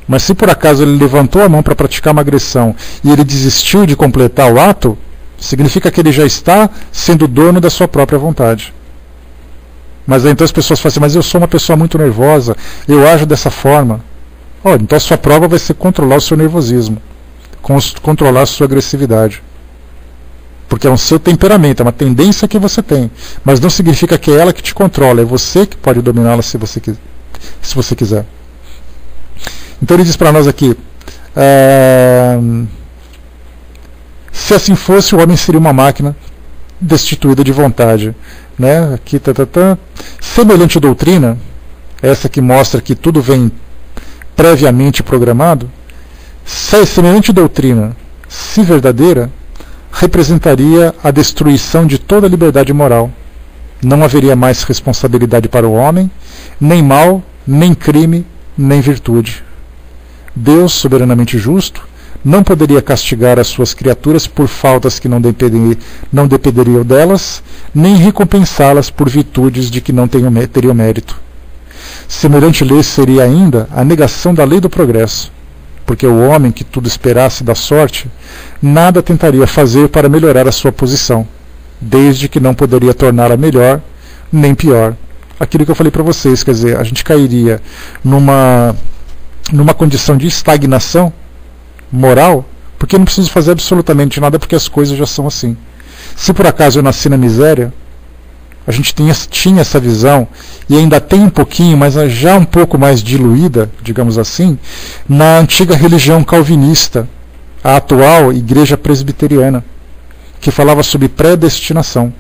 Mas se por acaso ele levantou a mão para praticar uma agressão e ele desistiu de completar o ato, significa que ele já está sendo dono da sua própria vontade. Mas aí então as pessoas falam assim, mas eu sou uma pessoa muito nervosa, eu ajo dessa forma. Então a sua prova vai ser controlar o seu nervosismo, controlar a sua agressividade. Porque é um seu temperamento, é uma tendência que você tem. Mas não significa que é ela que te controla, é você que pode dominá-la se você quiser. Então ele diz para nós aqui, se assim fosse, o homem seria uma máquina destituída de vontade. Né? Aqui, semelhante doutrina, essa que mostra que tudo vem previamente programado, semelhante doutrina, se verdadeira, representaria a destruição de toda a liberdade moral. Não haveria mais responsabilidade para o homem, nem mal, nem crime, nem virtude. Deus, soberanamente justo, não poderia castigar as suas criaturas por faltas que não dependeriam delas, nem recompensá-las por virtudes de que não teriam mérito. Semelhante lei seria ainda a negação da lei do progresso, porque o homem que tudo esperasse da sorte, nada tentaria fazer para melhorar a sua posição, desde que não poderia torná-la melhor, nem pior. Aquilo que eu falei para vocês, quer dizer, a gente cairia numa condição de estagnação moral, porque eu não preciso fazer absolutamente nada porque as coisas já são assim. Se por acaso eu nasci na miséria, a gente tinha essa visão, e ainda tem um pouquinho, mas já um pouco mais diluída, digamos assim, na antiga religião calvinista, a atual igreja presbiteriana, que falava sobre predestinação.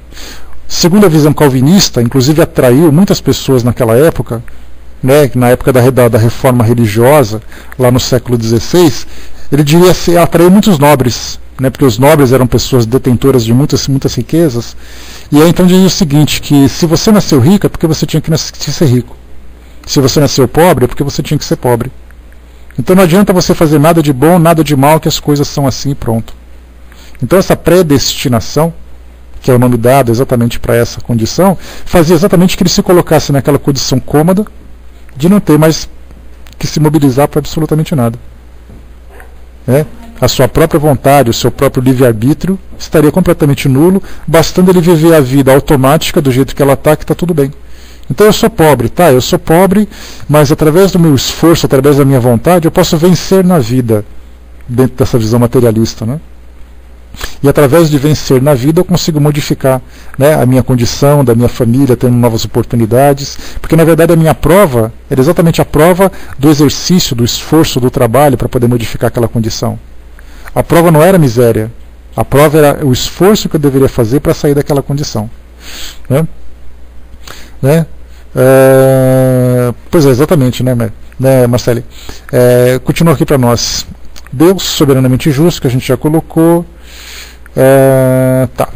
Segundo a visão calvinista, inclusive atraiu muitas pessoas naquela época, né, na época da reforma religiosa, lá no século XVI, ele diria atraiu muitos nobres, né, porque os nobres eram pessoas detentoras de muitas riquezas, e aí então dizia o seguinte, que se você nasceu rico é porque você tinha que ser rico, se você nasceu pobre é porque você tinha que ser pobre. Então não adianta você fazer nada de bom, nada de mal, que as coisas são assim e pronto. Então essa predestinação, que é o nome dado exatamente para essa condição, fazia exatamente que ele se colocasse naquela condição cômoda de não ter mais que se mobilizar para absolutamente nada. A sua própria vontade, o seu próprio livre-arbítrio estaria completamente nulo, bastando ele viver a vida automática do jeito que ela está, que está tudo bem. Então eu sou pobre, tá? Eu sou pobre, mas através do meu esforço, através da minha vontade, eu posso vencer na vida, dentro dessa visão materialista, né? E através de vencer na vida eu consigo modificar, né, a minha condição, da minha família, tendo novas oportunidades, porque na verdade a minha prova era exatamente a prova do exercício, do esforço, do trabalho para poder modificar aquela condição. A prova não era miséria, a prova era o esforço que eu deveria fazer para sair daquela condição. Pois é, exatamente, né, Marcele? Continua aqui para nós. Deus, soberanamente justo, que a gente já colocou. Tá.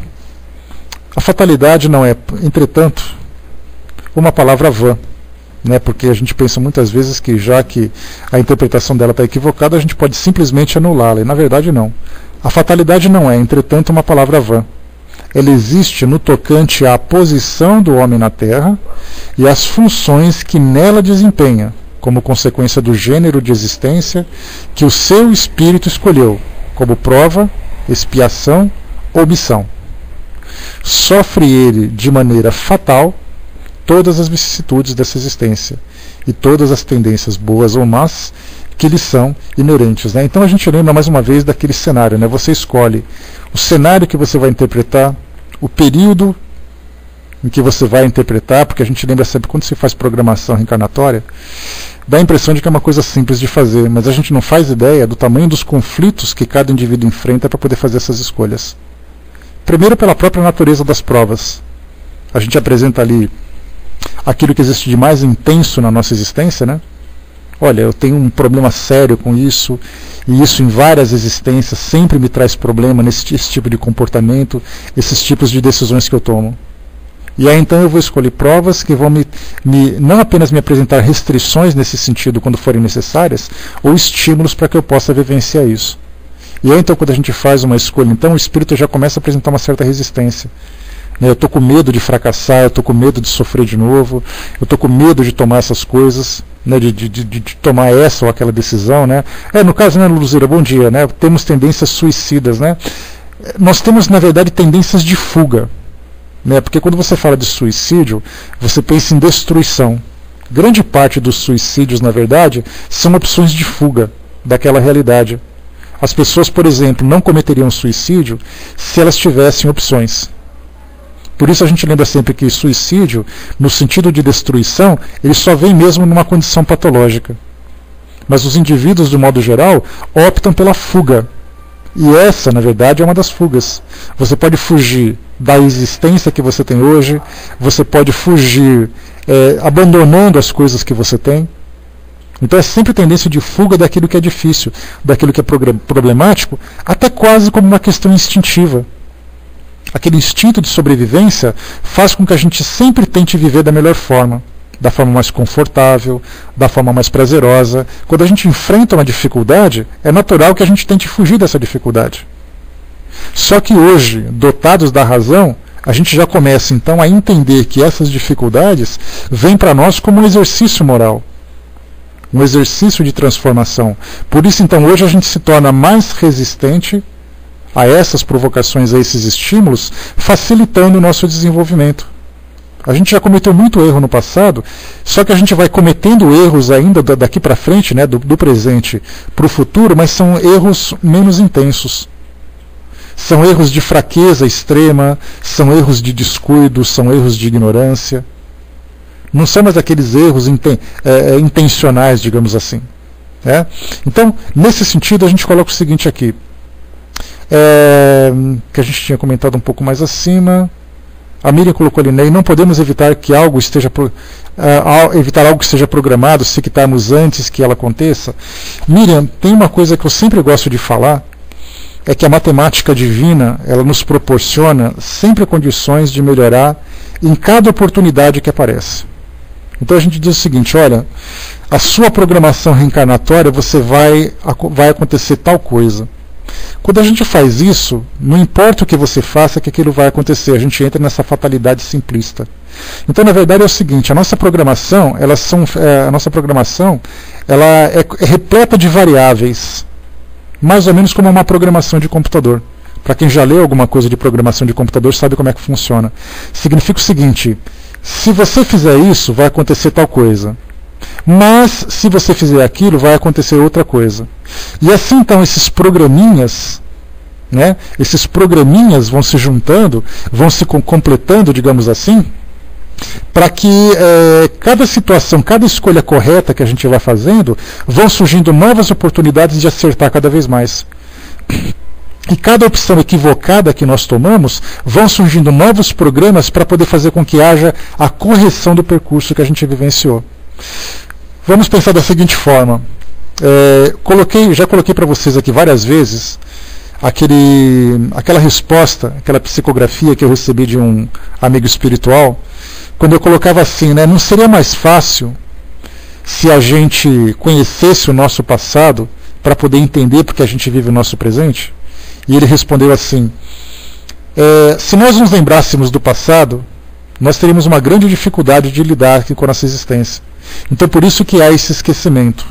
A fatalidade não é, entretanto, uma palavra vã, né, porque a gente pensa muitas vezes que já que a interpretação dela está equivocada, a gente pode simplesmente anulá-la, e na verdade não. A fatalidade não é, entretanto, uma palavra vã. Ela existe no tocante à posição do homem na Terra e às funções que nela desempenha, como consequência do gênero de existência que o seu espírito escolheu, como prova, expiação ou missão. Sofre ele de maneira fatal todas as vicissitudes dessa existência e todas as tendências boas ou más que lhes são inerentes, né? Então a gente lembra mais uma vez daquele cenário, né? Você escolhe o cenário que você vai interpretar, o período em que você vai interpretar, porque a gente lembra sempre, quando se faz programação reencarnatória, dá a impressão de que é uma coisa simples de fazer, mas a gente não faz ideia do tamanho dos conflitos que cada indivíduo enfrenta para poder fazer essas escolhas. Primeiro, pela própria natureza das provas. A gente apresenta ali aquilo que existe de mais intenso na nossa existência, né? Olha, eu tenho um problema sério com isso, e isso em várias existências sempre me traz problema esse tipo de comportamento, esses tipos de decisões que eu tomo. E aí então eu vou escolher provas que vão não apenas me apresentar restrições nesse sentido quando forem necessárias, ou estímulos para que eu possa vivenciar isso. E aí então quando a gente faz uma escolha, então o espírito já começa a apresentar uma certa resistência. Eu estou com medo de fracassar, eu estou com medo de sofrer de novo, eu estou com medo de tomar essas coisas, né, de tomar essa ou aquela decisão, né? No caso, né, Luzira, bom dia, né? Temos tendências suicidas, né? Nós temos, na verdade, tendências de fuga. Né, porque quando você fala de suicídio, você pensa em destruição. Grande parte dos suicídios, na verdade, são opções de fuga daquela realidade. As pessoas, por exemplo, não cometeriam suicídio se elas tivessem opções. Por isso a gente lembra sempre que suicídio, no sentido de destruição, ele só vem mesmo numa condição patológica. Mas os indivíduos, de modo geral, optam pela fuga. E essa, na verdade, é uma das fugas. Você pode fugir da existência que você tem hoje, você pode fugir abandonando as coisas que você tem. Então é sempre tendência de fuga daquilo que é difícil, daquilo que é problemático, até quase como uma questão instintiva. Aquele instinto de sobrevivência faz com que a gente sempre tente viver da melhor forma, da forma mais confortável, da forma mais prazerosa. Quando a gente enfrenta uma dificuldade, é natural que a gente tente fugir dessa dificuldade. Só que hoje, dotados da razão, a gente já começa então a entender que essas dificuldades vêm para nós como um exercício moral, um exercício de transformação. Por isso então hoje a gente se torna mais resistente a essas provocações, a esses estímulos, facilitando o nosso desenvolvimento. A gente já cometeu muito erro no passado, só que a gente vai cometendo erros ainda daqui para frente, né, do presente para o futuro, mas são erros menos intensos. São erros de fraqueza extrema, são erros de descuido, são erros de ignorância. Não são mais aqueles erros intencionais, digamos assim. Né? Então, nesse sentido, a gente coloca o seguinte aqui, que a gente tinha comentado um pouco mais acima. A Miriam colocou ali, né? E não podemos evitar que algo esteja evitar algo que seja programado se quitarmos antes que ela aconteça. Miriam, tem uma coisa que eu sempre gosto de falar, é que a matemática divina, ela nos proporciona sempre condições de melhorar em cada oportunidade que aparece. Então a gente diz o seguinte, olha, a sua programação reencarnatória, vai acontecer tal coisa. Quando a gente faz isso, não importa o que você faça, que aquilo vai acontecer. A gente entra nessa fatalidade simplista. Então, na verdade, é o seguinte: a nossa programação, ela é repleta de variáveis, mais ou menos como uma programação de computador. Para quem já leu alguma coisa de programação de computador, sabe como é que funciona. Significa o seguinte: se você fizer isso, vai acontecer tal coisa. Mas, se você fizer aquilo, vai acontecer outra coisa. E assim, então, esses programinhas, né, vão se juntando, vão se completando, digamos assim, para que cada situação, cada escolha correta que a gente vai fazendo, vão surgindo novas oportunidades de acertar cada vez mais. E cada opção equivocada que nós tomamos, vão surgindo novos programas para poder fazer com que haja a correção do percurso que a gente vivenciou. Vamos pensar da seguinte forma. Já coloquei para vocês aqui várias vezes aquela resposta, aquela psicografia que eu recebi de um amigo espiritual, quando eu colocava assim, né, não seria mais fácil se a gente conhecesse o nosso passado para poder entender porque a gente vive o nosso presente? E ele respondeu assim, se nós nos lembrássemos do passado, nós teríamos uma grande dificuldade de lidar aqui com a nossa existência. Então por isso que há esse esquecimento.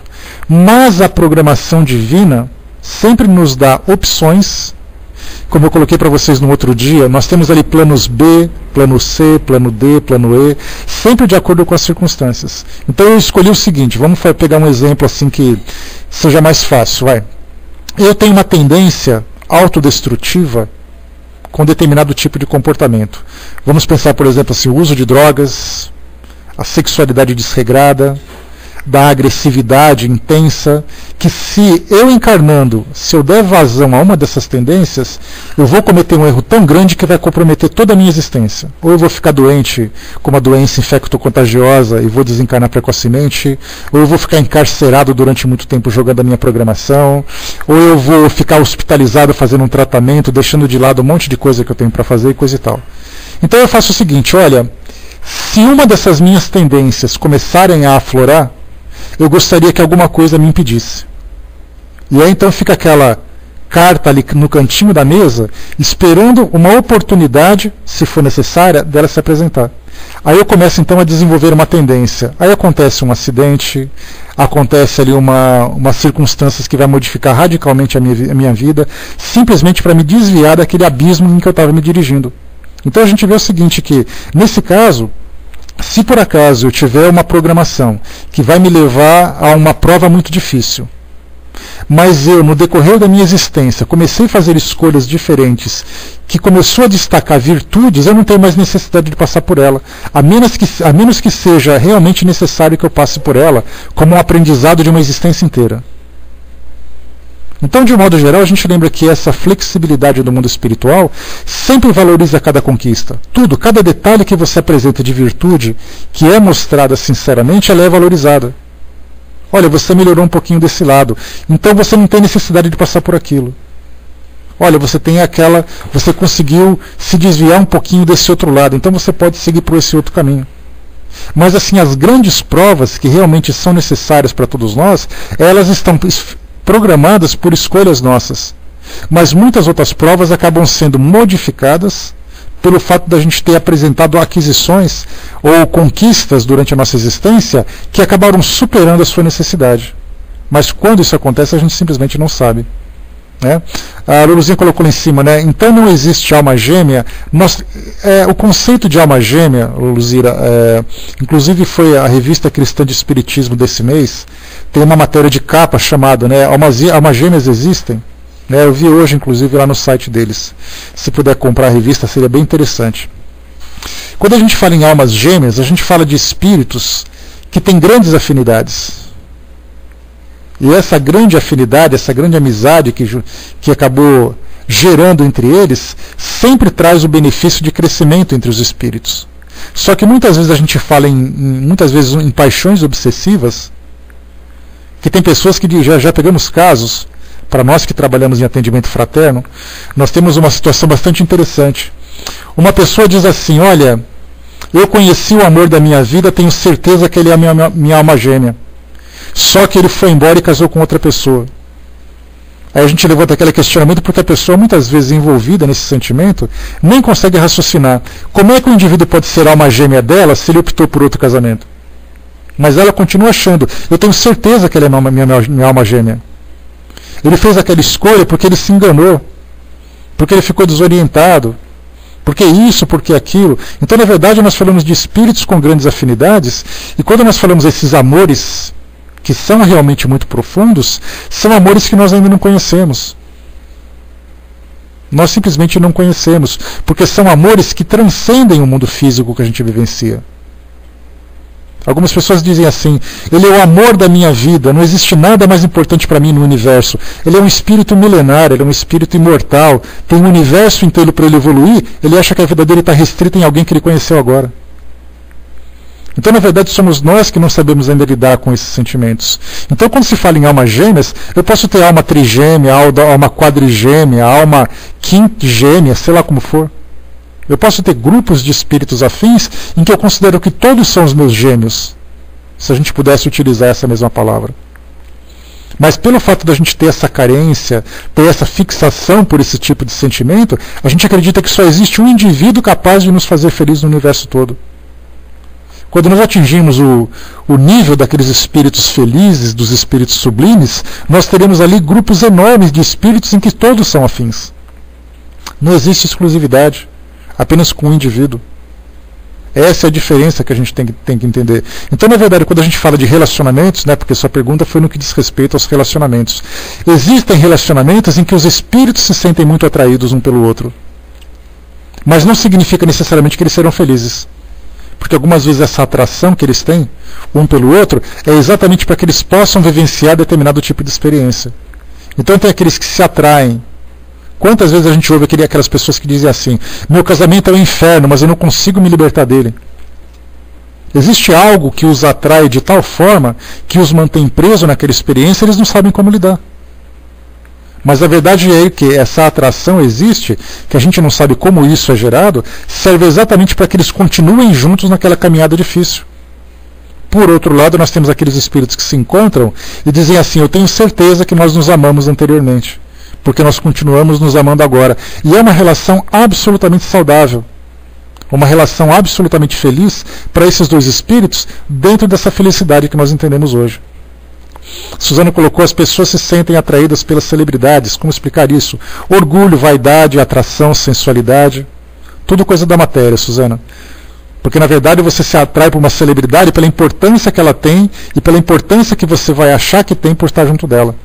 Mas a programação divina sempre nos dá opções como eu coloquei para vocês no outro dia, nós temos ali planos B, plano C, plano D, plano E, sempre de acordo com as circunstâncias. Então eu escolhi o seguinte, vamos pegar um exemplo assim que seja mais fácil. Eu tenho uma tendência autodestrutiva com determinado tipo de comportamento. Vamos pensar, por exemplo, assim, o uso de drogas, a sexualidade desregrada, da agressividade intensa, que se eu encarnando, se eu der vazão a uma dessas tendências, eu vou cometer um erro tão grande que vai comprometer toda a minha existência. Ou eu vou ficar doente com uma doença infecto-contagiosa e vou desencarnar precocemente, ou eu vou ficar encarcerado durante muito tempo jogando a minha programação, ou eu vou ficar hospitalizado fazendo um tratamento, deixando de lado um monte de coisa que eu tenho para fazer e coisa e tal. Então eu faço o seguinte, olha, se uma dessas minhas tendências começarem a aflorar, eu gostaria que alguma coisa me impedisse. E aí então fica aquela carta ali no cantinho da mesa, esperando uma oportunidade, se for necessária, dela se apresentar. Aí eu começo então a desenvolver uma tendência. Aí acontece um acidente, acontece ali uma circunstância que vai modificar radicalmente a minha vida, simplesmente para me desviar daquele abismo em que eu estava me dirigindo. Então a gente vê o seguinte, que nesse caso, se por acaso eu tiver uma programação que vai me levar a uma prova muito difícil, mas eu, no decorrer da minha existência, comecei a fazer escolhas diferentes, que começou a destacar virtudes, eu não tenho mais necessidade de passar por ela, a menos que seja realmente necessário que eu passe por ela, como um aprendizado de uma existência inteira. Então, de um modo geral, a gente lembra que essa flexibilidade do mundo espiritual sempre valoriza cada conquista. Tudo, cada detalhe que você apresenta de virtude, que é mostrada sinceramente, ela é valorizada. Olha, você melhorou um pouquinho desse lado, então você não tem necessidade de passar por aquilo. Olha, você conseguiu se desviar um pouquinho desse outro lado, então você pode seguir por esse outro caminho. Mas assim, as grandes provas que realmente são necessárias para todos nós, elas estão programadas por escolhas nossas. Mas muitas outras provas acabam sendo modificadas pelo fato da gente ter apresentado aquisições ou conquistas durante a nossa existência que acabaram superando a sua necessidade. Mas quando isso acontece, a gente simplesmente não sabe. Né? A Luluzinha colocou lá em cima, né? Então não existe alma gêmea. O conceito de alma gêmea, Luluzira, inclusive foi a revista Cristã de Espiritismo desse mês, tem uma matéria de capa chamada, né, almas gêmeas existem? Né, eu vi hoje, inclusive, lá no site deles. Se puder comprar a revista, seria bem interessante. Quando a gente fala em almas gêmeas, a gente fala de espíritos que têm grandes afinidades. E essa grande afinidade, essa grande amizade que acabou gerando entre eles, sempre traz o benefício de crescimento entre os espíritos. Só que muitas vezes a gente fala muitas vezes em paixões obsessivas, que tem pessoas que já pegamos casos, para nós que trabalhamos em atendimento fraterno, nós temos uma situação bastante interessante. Uma pessoa diz assim, olha, eu conheci o amor da minha vida, tenho certeza que ele é a minha alma gêmea. Só que ele foi embora e casou com outra pessoa. Aí a gente levanta aquele questionamento porque a pessoa, muitas vezes envolvida nesse sentimento, nem consegue raciocinar. Como é que o indivíduo pode ser alma gêmea dela se ele optou por outro casamento? Mas ela continua achando, eu tenho certeza que ele é minha alma gêmea. Ele fez aquela escolha porque ele se enganou, porque ele ficou desorientado, porque isso, porque aquilo. Então, na verdade, nós falamos de espíritos com grandes afinidades, e quando nós falamos desses amores que são realmente muito profundos, são amores que nós ainda não conhecemos. Nós simplesmente não conhecemos, porque são amores que transcendem o mundo físico que a gente vivencia. Algumas pessoas dizem assim, ele é o amor da minha vida, não existe nada mais importante para mim no universo. Ele é um espírito milenar, ele é um espírito imortal, tem um universo inteiro para ele evoluir, ele acha que a vida dele está restrita em alguém que ele conheceu agora. Então, na verdade, somos nós que não sabemos ainda lidar com esses sentimentos. Então, quando se fala em almas gêmeas, eu posso ter alma trigêmea, alma quadrigêmea, alma quintigêmea, sei lá como for. Eu posso ter grupos de espíritos afins em que eu considero que todos são os meus gêmeos, se a gente pudesse utilizar essa mesma palavra. Mas pelo fato da gente ter essa carência, ter essa fixação por esse tipo de sentimento, a gente acredita que só existe um indivíduo capaz de nos fazer felizes no universo todo. Quando nós atingimos o nível daqueles espíritos felizes, dos espíritos sublimes, nós teremos ali grupos enormes de espíritos em que todos são afins. Não existe exclusividade apenas com o indivíduo. Essa é a diferença que a gente tem que entender. Então, na verdade, quando a gente fala de relacionamentos, né, porque sua pergunta foi no que diz respeito aos relacionamentos, existem relacionamentos em que os espíritos se sentem muito atraídos um pelo outro. Mas não significa necessariamente que eles serão felizes. Porque algumas vezes essa atração que eles têm um pelo outro é exatamente para que eles possam vivenciar determinado tipo de experiência. Então tem aqueles que se atraem. Quantas vezes a gente ouve aquelas pessoas que dizem assim: meu casamento é um inferno, mas eu não consigo me libertar dele. Existe algo que os atrai de tal forma que os mantém presos naquela experiência e eles não sabem como lidar. Mas a verdade é que essa atração existe, que a gente não sabe como isso é gerado, serve exatamente para que eles continuem juntos naquela caminhada difícil. Por outro lado, nós temos aqueles espíritos que se encontram e dizem assim: eu tenho certeza que nós nos amamos anteriormente, porque nós continuamos nos amando agora. E é uma relação absolutamente saudável, uma relação absolutamente feliz para esses dois espíritos, dentro dessa felicidade que nós entendemos hoje. Suzana colocou: as pessoas se sentem atraídas pelas celebridades. Como explicar isso? Orgulho, vaidade, atração, sensualidade, tudo coisa da matéria, Suzana. Porque na verdade você se atrai por uma celebridade pela importância que ela tem e pela importância que você vai achar que tem por estar junto dela.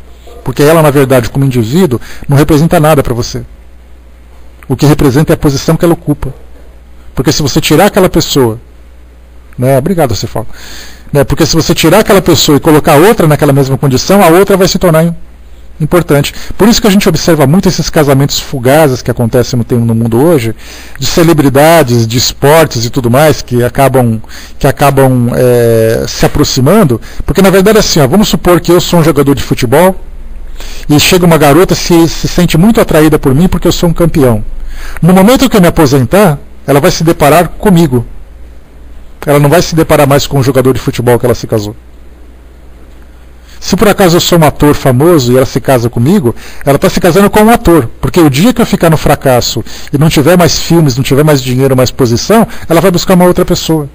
Porque ela, na verdade, como indivíduo, não representa nada para você. O que representa é a posição que ela ocupa. Porque se você tirar aquela pessoa, né, obrigado, você fala. Porque se você tirar aquela pessoa e colocar outra naquela mesma condição, a outra vai se tornar importante. Por isso que a gente observa muito esses casamentos fugazes que acontecem no mundo hoje, de celebridades, de esportes e tudo mais, que acabam se aproximando, porque na verdade é assim, vamos supor que eu sou um jogador de futebol e chega uma garota se sente muito atraída por mim porque eu sou um campeão. No momento que eu me aposentar, ela vai se deparar comigo. Ela não vai se deparar mais com o jogador de futebol que ela se casou. Se por acaso eu sou um ator famoso e ela se casa comigo, ela está se casando com um ator. Porque o dia que eu ficar no fracasso e não tiver mais filmes, não tiver mais dinheiro, mais posição, ela vai buscar uma outra pessoa.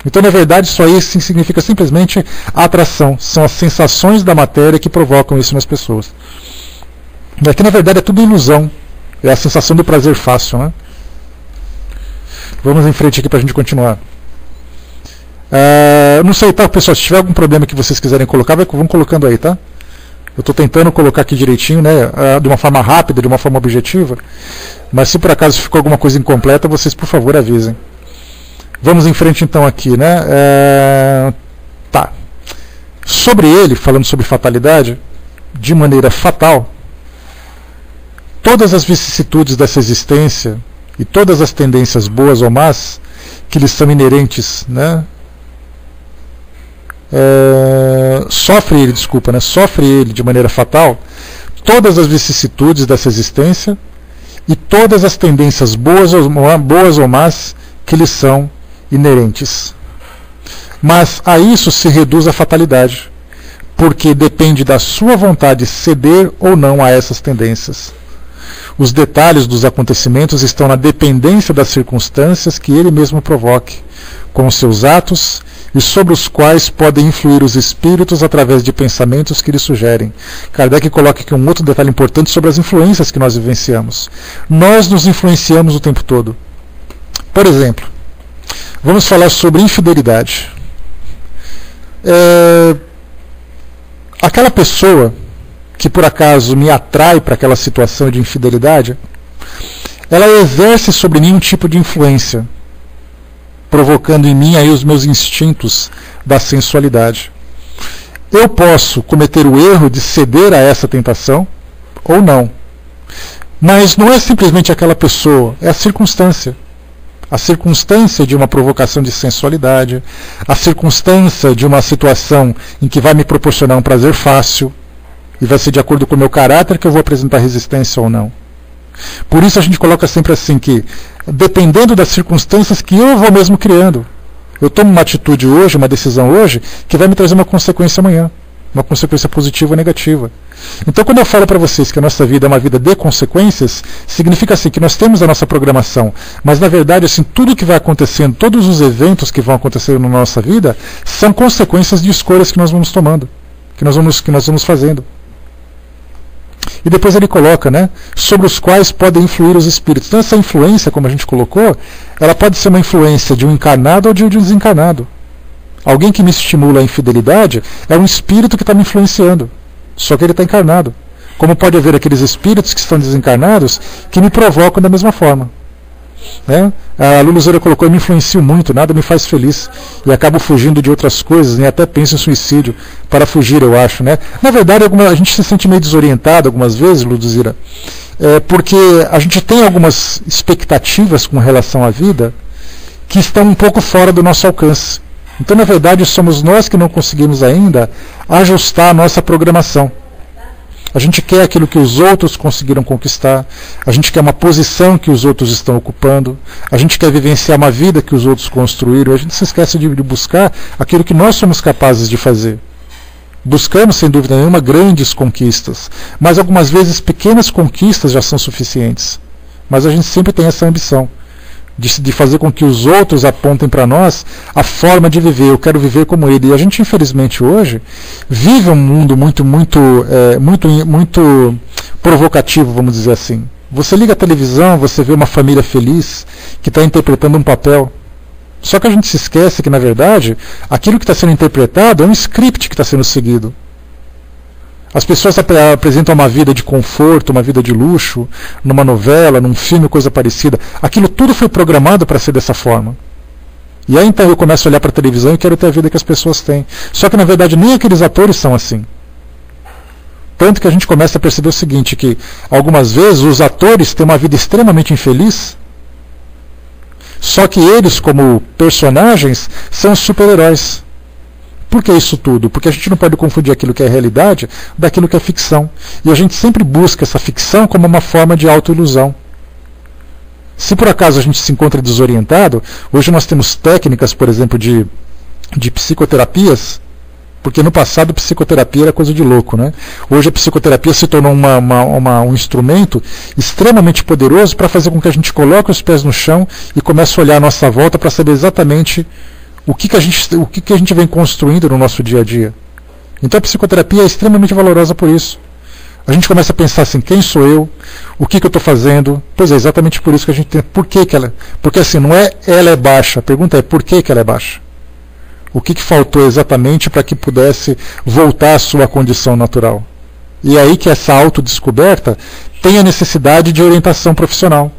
Então, na verdade, isso aí significa simplesmente atração. São as sensações da matéria que provocam isso nas pessoas. E aqui, na verdade, é tudo ilusão. É a sensação do prazer fácil, né? Vamos em frente aqui para a gente continuar. Não sei, tá, pessoal, se tiver algum problema que vocês quiserem colocar, vão colocando aí, tá? Eu estou tentando colocar aqui direitinho, né, de uma forma rápida, de uma forma objetiva, mas se por acaso ficou alguma coisa incompleta, vocês por favor avisem. Vamos em frente então aqui, né? Tá. Sobre ele, falando sobre fatalidade, de maneira fatal, todas as vicissitudes dessa existência e todas as tendências boas ou más que lhes são inerentes, né? Sofre ele de maneira fatal todas as vicissitudes dessa existência e todas as tendências boas ou más que lhe são inerentes. Mas a isso se reduz a fatalidade, porque depende da sua vontade ceder ou não a essas tendências. Os detalhes dos acontecimentos estão na dependência das circunstâncias que ele mesmo provoque, com os seus atos, e sobre os quais podem influir os espíritos através de pensamentos que lhes sugerem. Kardec coloca aqui um outro detalhe importante sobre as influências que nós vivenciamos. Nós nos influenciamos o tempo todo. Por exemplo, vamos falar sobre infidelidade. Aquela pessoa que por acaso me atrai para aquela situação de infidelidade, ela exerce sobre mim um tipo de influência, provocando em mim aí os meus instintos da sensualidade. Eu posso cometer o erro de ceder a essa tentação ou não. Mas não é simplesmente aquela pessoa, é a circunstância. A circunstância de uma provocação de sensualidade, a circunstância de uma situação em que vai me proporcionar um prazer fácil, e vai ser de acordo com o meu caráter que eu vou apresentar resistência ou não. Por isso a gente coloca sempre assim que, dependendo das circunstâncias que eu vou mesmo criando, eu tomo uma atitude hoje, uma decisão hoje, que vai me trazer uma consequência amanhã, uma consequência positiva ou negativa. Então quando eu falo para vocês que a nossa vida é uma vida de consequências, significa assim que nós temos a nossa programação, mas na verdade assim, tudo que vai acontecendo, todos os eventos que vão acontecendo na nossa vida, são consequências de escolhas que nós vamos tomando, que nós vamos fazendo. E depois ele coloca, né, sobre os quais podem influir os espíritos. Então essa influência, como a gente colocou, ela pode ser uma influência de um encarnado ou de um desencarnado. Alguém que me estimula a infidelidade é um espírito que está me influenciando, só que ele está encarnado. Como pode haver aqueles espíritos que estão desencarnados que me provocam da mesma forma. Né? A Lulu Zora colocou: eu me influencio muito, nada me faz feliz e acabo fugindo de outras coisas, né? Até penso em suicídio para fugir, eu acho, né? Na verdade, a gente se sente meio desorientado algumas vezes, Lulu Zora, porque a gente tem algumas expectativas com relação à vida que estão um pouco fora do nosso alcance. Então, na verdade, somos nós que não conseguimos ainda ajustar a nossa programação. A gente quer aquilo que os outros conseguiram conquistar, a gente quer uma posição que os outros estão ocupando, a gente quer vivenciar uma vida que os outros construíram, a gente se esquece de buscar aquilo que nós somos capazes de fazer. Buscamos, sem dúvida nenhuma, grandes conquistas, mas algumas vezes pequenas conquistas já são suficientes. Mas a gente sempre tem essa ambição de fazer com que os outros apontem para nós a forma de viver. Eu quero viver como ele. E a gente, infelizmente, hoje vive um mundo muito provocativo, vamos dizer assim. Você liga a televisão, você vê uma família feliz que está interpretando um papel. Só que a gente se esquece que, na verdade, aquilo que está sendo interpretado é um script que está sendo seguido. As pessoas apresentam uma vida de conforto, uma vida de luxo, numa novela, num filme, coisa parecida. Aquilo tudo foi programado para ser dessa forma. E aí então eu começo a olhar para a televisão e quero ter a vida que as pessoas têm. Só que na verdade nem aqueles atores são assim. Tanto que a gente começa a perceber o seguinte, que algumas vezes os atores têm uma vida extremamente infeliz, só que eles, como personagens, são super-heróis. Por que isso tudo? Porque a gente não pode confundir aquilo que é realidade daquilo que é ficção. E a gente sempre busca essa ficção como uma forma de autoilusão. Se por acaso a gente se encontra desorientado, hoje nós temos técnicas, por exemplo, de psicoterapias, porque no passado psicoterapia era coisa de louco, né? Hoje a psicoterapia se tornou um instrumento extremamente poderoso para fazer com que a gente coloque os pés no chão e comece a olhar a nossa volta para saber exatamente o que a gente vem construindo no nosso dia a dia. Então a psicoterapia é extremamente valorosa por isso. A gente começa a pensar assim: quem sou eu? O que eu estou fazendo? Pois é, exatamente por isso que a gente tem. Por que ela? Porque assim, não é ela é baixa. A pergunta é: por que ela é baixa? O que faltou exatamente para que pudesse voltar à sua condição natural? E é aí que essa autodescoberta tem a necessidade de orientação profissional.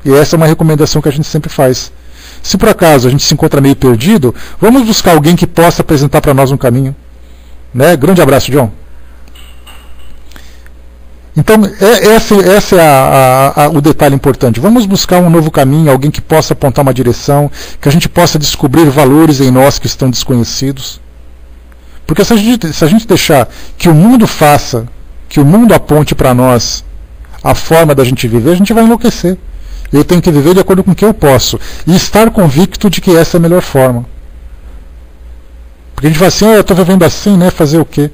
E essa é uma recomendação que a gente sempre faz. Se por acaso a gente se encontra meio perdido, vamos buscar alguém que possa apresentar para nós um caminho. Né? Grande abraço, John. Então, esse é o detalhe importante. Vamos buscar um novo caminho, alguém que possa apontar uma direção, que a gente possa descobrir valores em nós que estão desconhecidos. Porque se a gente deixar que o mundo faça, que o mundo aponte para nós a forma da gente viver, a gente vai enlouquecer. Eu tenho que viver de acordo com o que eu posso. E estar convicto de que essa é a melhor forma. Porque a gente fala assim: eu estou vivendo assim, né? Fazer o quê?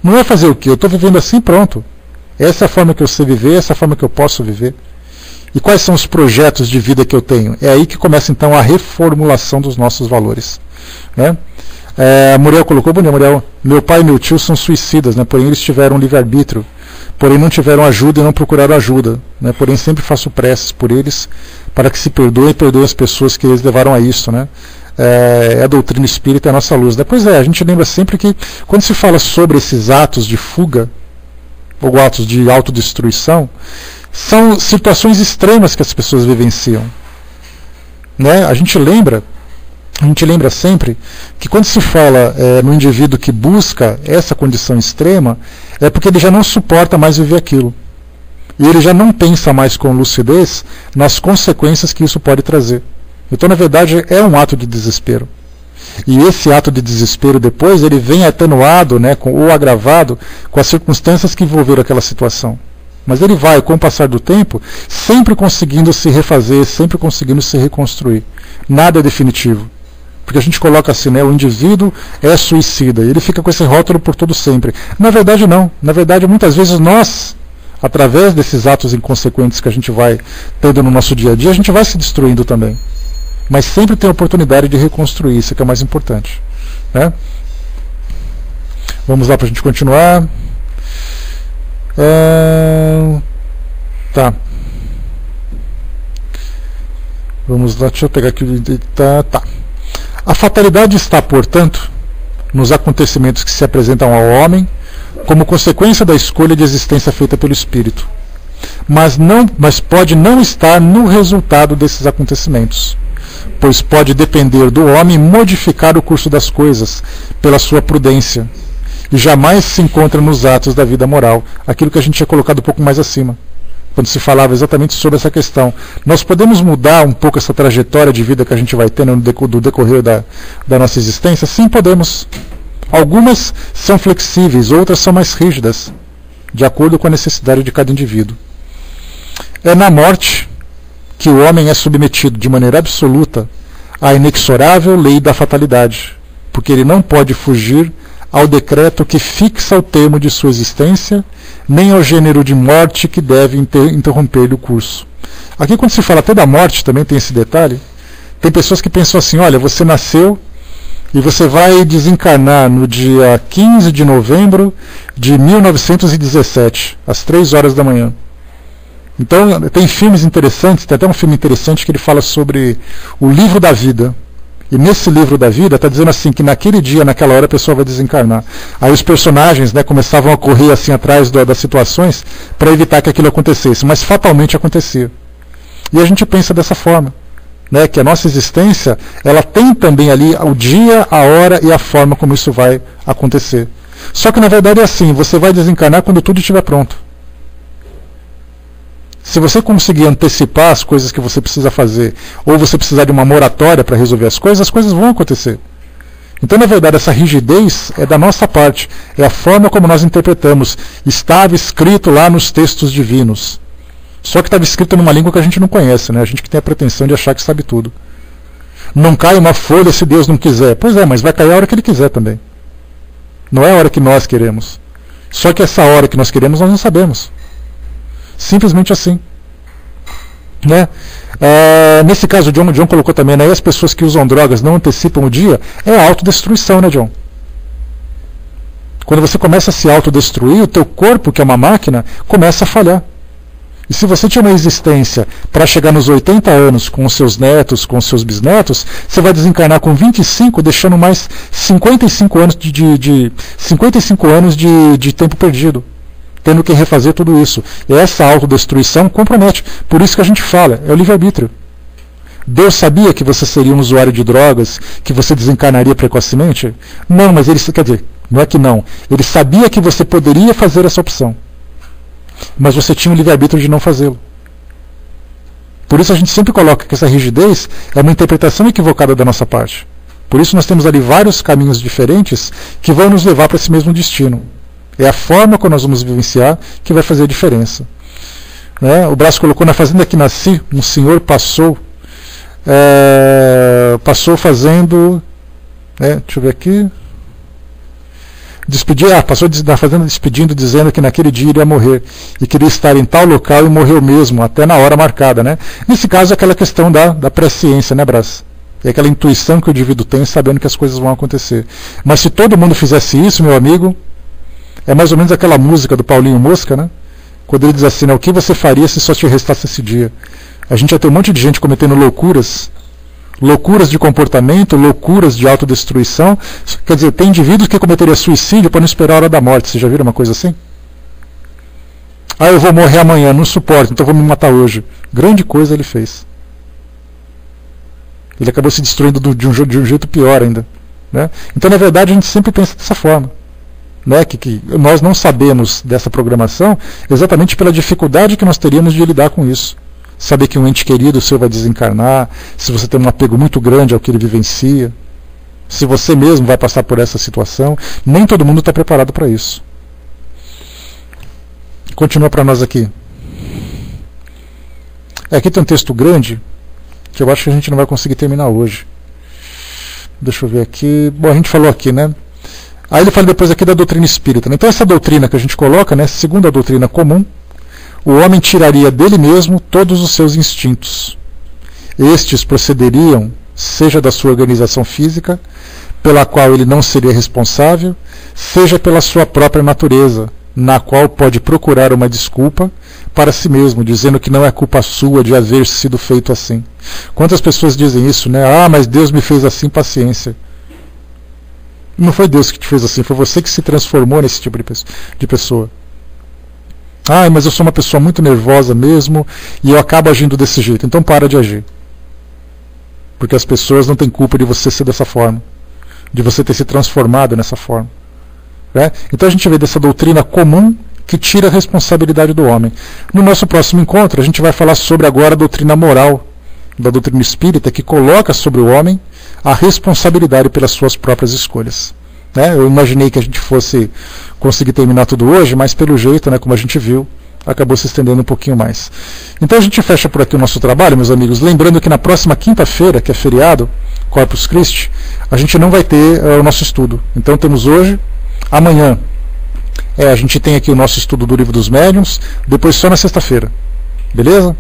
Não é fazer o quê? Eu estou vivendo assim, pronto. Essa é a forma que eu sei viver, essa é a forma que eu posso viver. E quais são os projetos de vida que eu tenho? É aí que começa então a reformulação dos nossos valores. Né? A Muriel colocou: bom dia, Muriel. Meu pai e meu tio são suicidas, né? Porém eles tiveram livre-arbítrio. Porém não tiveram ajuda e não procuraram ajuda. Né? Porém sempre faço preces por eles, para que se perdoem e perdoem as pessoas que eles levaram a isso. Né? A doutrina espírita é a nossa luz. Depois a gente lembra sempre que quando se fala sobre esses atos de fuga, ou atos de autodestruição, são situações extremas que as pessoas vivenciam. Né? A gente lembra sempre que quando se fala no indivíduo que busca essa condição extrema, é porque ele já não suporta mais viver aquilo. E ele já não pensa mais com lucidez nas consequências que isso pode trazer. Então, na verdade, é um ato de desespero. E esse ato de desespero depois, ele vem atenuado, né, ou agravado com as circunstâncias que envolveram aquela situação. Mas ele vai, com o passar do tempo, sempre conseguindo se refazer, sempre conseguindo se reconstruir. Nada é definitivo. Porque a gente coloca assim, né, o indivíduo é suicida, e ele fica com esse rótulo por todo sempre. Na verdade não. Na verdade, muitas vezes nós, através desses atos inconsequentes que a gente vai tendo no nosso dia a dia, a gente vai se destruindo também. Mas sempre tem a oportunidade de reconstruir, isso que é o mais importante. Né? Vamos lá para a gente continuar. Tá. Vamos lá, deixa eu pegar aqui. Tá. A fatalidade está, portanto, nos acontecimentos que se apresentam ao homem como consequência da escolha de existência feita pelo espírito. Mas pode não estar no resultado desses acontecimentos, pois pode depender do homem modificar o curso das coisas pela sua prudência, e jamais se encontra nos atos da vida moral, aquilo que a gente tinha colocado um pouco mais acima, quando se falava exatamente sobre essa questão. Nós podemos mudar um pouco essa trajetória de vida que a gente vai ter no decorrer da nossa existência? Sim, podemos. Algumas são flexíveis, outras são mais rígidas, de acordo com a necessidade de cada indivíduo. É na morte que o homem é submetido de maneira absoluta à inexorável lei da fatalidade, porque ele não pode fugir ao decreto que fixa o termo de sua existência, nem ao gênero de morte que deve interromper-lhe o curso. Aqui, quando se fala até da morte, também tem esse detalhe. Tem pessoas que pensam assim: olha, você nasceu e você vai desencarnar no dia 15 de novembro de 1917, às 3 horas da manhã. Então, tem filmes interessantes, tem até um filme interessante que ele fala sobre o livro da vida. E nesse livro da vida está dizendo assim, que naquele dia, naquela hora, a pessoa vai desencarnar. Aí os personagens, né, começavam a correr assim atrás das situações para evitar que aquilo acontecesse, mas fatalmente acontecia. E a gente pensa dessa forma, né, que a nossa existência, ela tem também ali o dia, a hora e a forma como isso vai acontecer. Só que na verdade é assim, você vai desencarnar quando tudo estiver pronto. Se você conseguir antecipar as coisas que você precisa fazer, ou você precisar de uma moratória para resolver as coisas vão acontecer. Então, na verdade, essa rigidez é da nossa parte, é a forma como nós interpretamos. Estava escrito lá nos textos divinos. Só que estava escrito numa língua que a gente não conhece, né? A gente que tem a pretensão de achar que sabe tudo. Não cai uma folha se Deus não quiser. Pois é, mas vai cair a hora que Ele quiser também. Não é a hora que nós queremos. Só que essa hora que nós queremos, nós não sabemos. Simplesmente assim, né? Nesse caso, o John colocou também, né? As pessoas que usam drogas não antecipam o dia, é a autodestruição, né, John? Quando você começa a se autodestruir, o teu corpo, que é uma máquina, começa a falhar. E se você tinha uma existência para chegar nos 80 anos com os seus netos, com os seus bisnetos, você vai desencarnar com 25, deixando mais 55 anos de tempo perdido, tendo que refazer tudo isso. E essa autodestruição compromete. Por isso que a gente fala, é o livre-arbítrio. Deus sabia que você seria um usuário de drogas, que você desencarnaria precocemente? Não, mas ele, quer dizer, não é que não. Ele sabia que você poderia fazer essa opção. Mas você tinha o livre-arbítrio de não fazê-lo. Por isso a gente sempre coloca que essa rigidez é uma interpretação equivocada da nossa parte. Por isso nós temos ali vários caminhos diferentes que vão nos levar para esse mesmo destino. É a forma como nós vamos vivenciar que vai fazer a diferença. Né? O Brás colocou: na fazenda que nasci, um senhor passou fazendo... deixa eu ver aqui... passou na fazenda despedindo, dizendo que naquele dia iria morrer e queria estar em tal local e morreu mesmo, até na hora marcada. Né? Nesse caso, é aquela questão da presciência, né, Brás? É aquela intuição que o indivíduo tem, sabendo que as coisas vão acontecer. Mas se todo mundo fizesse isso, meu amigo... É mais ou menos aquela música do Paulinho Mosca, né? Quando ele diz assim, né, o que você faria se só te restasse esse dia? A gente já tem um monte de gente cometendo loucuras de comportamento, loucuras de autodestruição. Quer dizer, tem indivíduos que cometeriam suicídio para não esperar a hora da morte. Vocês já viram uma coisa assim? Eu vou morrer amanhã, não suporto, então vou me matar hoje. Grande coisa ele fez. Ele acabou se destruindo de um jeito pior ainda. Né? Então, na verdade, a gente sempre pensa dessa forma. Né, que nós não sabemos dessa programação exatamente pela dificuldade que nós teríamos de lidar com isso. Saber que um ente querido seu vai desencarnar, se você tem um apego muito grande ao que ele vivencia, se você mesmo vai passar por essa situação, nem todo mundo está preparado para isso. Continua para nós aqui. Aqui tem um texto grande, que eu acho que a gente não vai conseguir terminar hoje. Deixa eu ver aqui. Bom, a gente falou aqui, né? Aí ele fala depois aqui da doutrina espírita. Né? Então essa doutrina que a gente coloca, né, segundo a doutrina comum, o homem tiraria dele mesmo todos os seus instintos. Estes procederiam, seja da sua organização física, pela qual ele não seria responsável, seja pela sua própria natureza, na qual pode procurar uma desculpa para si mesmo, dizendo que não é culpa sua de haver sido feito assim. Quantas pessoas dizem isso, né? Ah, mas Deus me fez assim, paciência. Não foi Deus que te fez assim, foi você que se transformou nesse tipo de pessoa. Ah, mas eu sou uma pessoa muito nervosa mesmo e eu acabo agindo desse jeito. Então para de agir. Porque as pessoas não têm culpa de você ser dessa forma, de você ter se transformado nessa forma. Né? Então a gente vê dessa doutrina comum que tira a responsabilidade do homem. No nosso próximo encontro a gente vai falar sobre agora a doutrina moral da doutrina espírita, que coloca sobre o homem a responsabilidade pelas suas próprias escolhas. Né? Eu imaginei que a gente fosse conseguir terminar tudo hoje, mas pelo jeito, né, como a gente viu, acabou se estendendo um pouquinho mais. Então a gente fecha por aqui o nosso trabalho, meus amigos, lembrando que na próxima quinta-feira, que é feriado, Corpus Christi, a gente não vai ter o nosso estudo. Então temos hoje, amanhã, a gente tem aqui o nosso estudo do Livro dos Médiuns, depois só na sexta-feira. Beleza?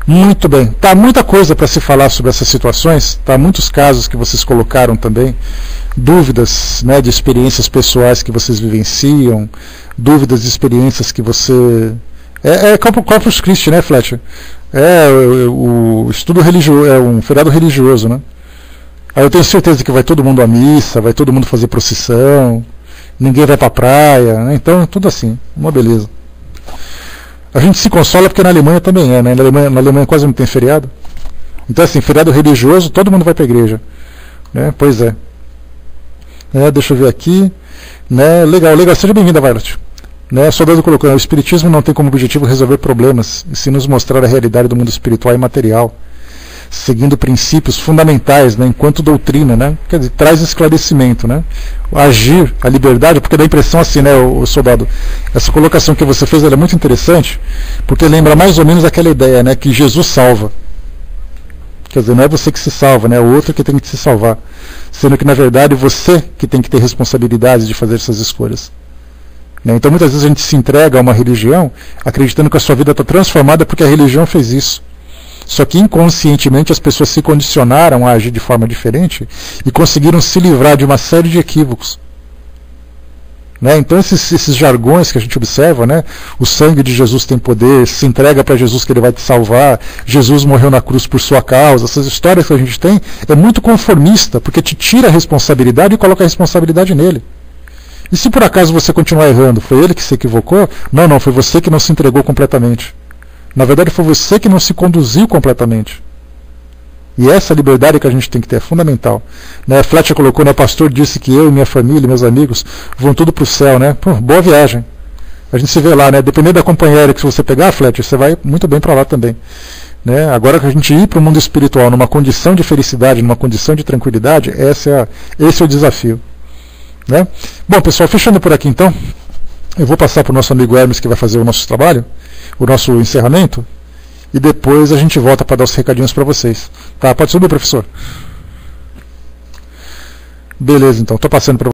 Muito bem. Tá muita coisa para se falar sobre essas situações, tá muitos casos que vocês colocaram também, dúvidas, né, de experiências pessoais que vocês vivenciam, dúvidas de experiências que você... Corpus Christi, né, Fletcher? O estudo religioso, é um feriado religioso, né? Aí eu tenho certeza que vai todo mundo à missa, vai todo mundo fazer procissão, ninguém vai pra praia, né? Então tudo assim, uma beleza. A gente se consola porque na Alemanha também é, né? Na Alemanha quase não tem feriado. Então assim, feriado religioso, todo mundo vai pra igreja, né? Pois é. Deixa eu ver aqui, né? Legal, seja bem-vinda, Violet. Né? Soldado colocou, o Espiritismo não tem como objetivo resolver problemas, e sim nos mostrar a realidade do mundo espiritual e material, seguindo princípios fundamentais, né, enquanto doutrina, né, quer dizer, traz esclarecimento, né, agir, a liberdade, porque dá a impressão assim, né, o soldado, essa colocação que você fez ela é muito interessante, porque lembra mais ou menos aquela ideia, né, que Jesus salva. Quer dizer, não é você que se salva, né, é o outro que tem que se salvar, sendo que na verdade você que tem que ter responsabilidade de fazer essas escolhas. Então muitas vezes a gente se entrega a uma religião acreditando que a sua vida está transformada porque a religião fez isso. Só que inconscientemente as pessoas se condicionaram a agir de forma diferente e conseguiram se livrar de uma série de equívocos. Então esses jargões que a gente observa, né? O sangue de Jesus tem poder, se entrega para Jesus que ele vai te salvar, Jesus morreu na cruz por sua causa, essas histórias que a gente tem é muito conformista, porque te tira a responsabilidade e coloca a responsabilidade nele. E se por acaso você continuar errando, foi ele que se equivocou? Não, foi você que não se entregou completamente. Na verdade foi você que não se conduziu completamente. E essa liberdade que a gente tem que ter é fundamental. Né? Fletcher colocou, né, o pastor disse que eu e minha família, meus amigos, vão tudo para o céu. Né? Pô, boa viagem. A gente se vê lá, né? Dependendo da companheira que você pegar, Fletcher, você vai muito bem para lá também. Né? Agora que a gente ir para o mundo espiritual numa condição de felicidade, numa condição de tranquilidade, esse é o desafio. Né? Bom, pessoal, fechando por aqui então, eu vou passar para o nosso amigo Hermes que vai fazer o nosso trabalho, o nosso encerramento, e depois a gente volta para dar os recadinhos para vocês. Tá? Pode subir, professor? Beleza, então, estou passando para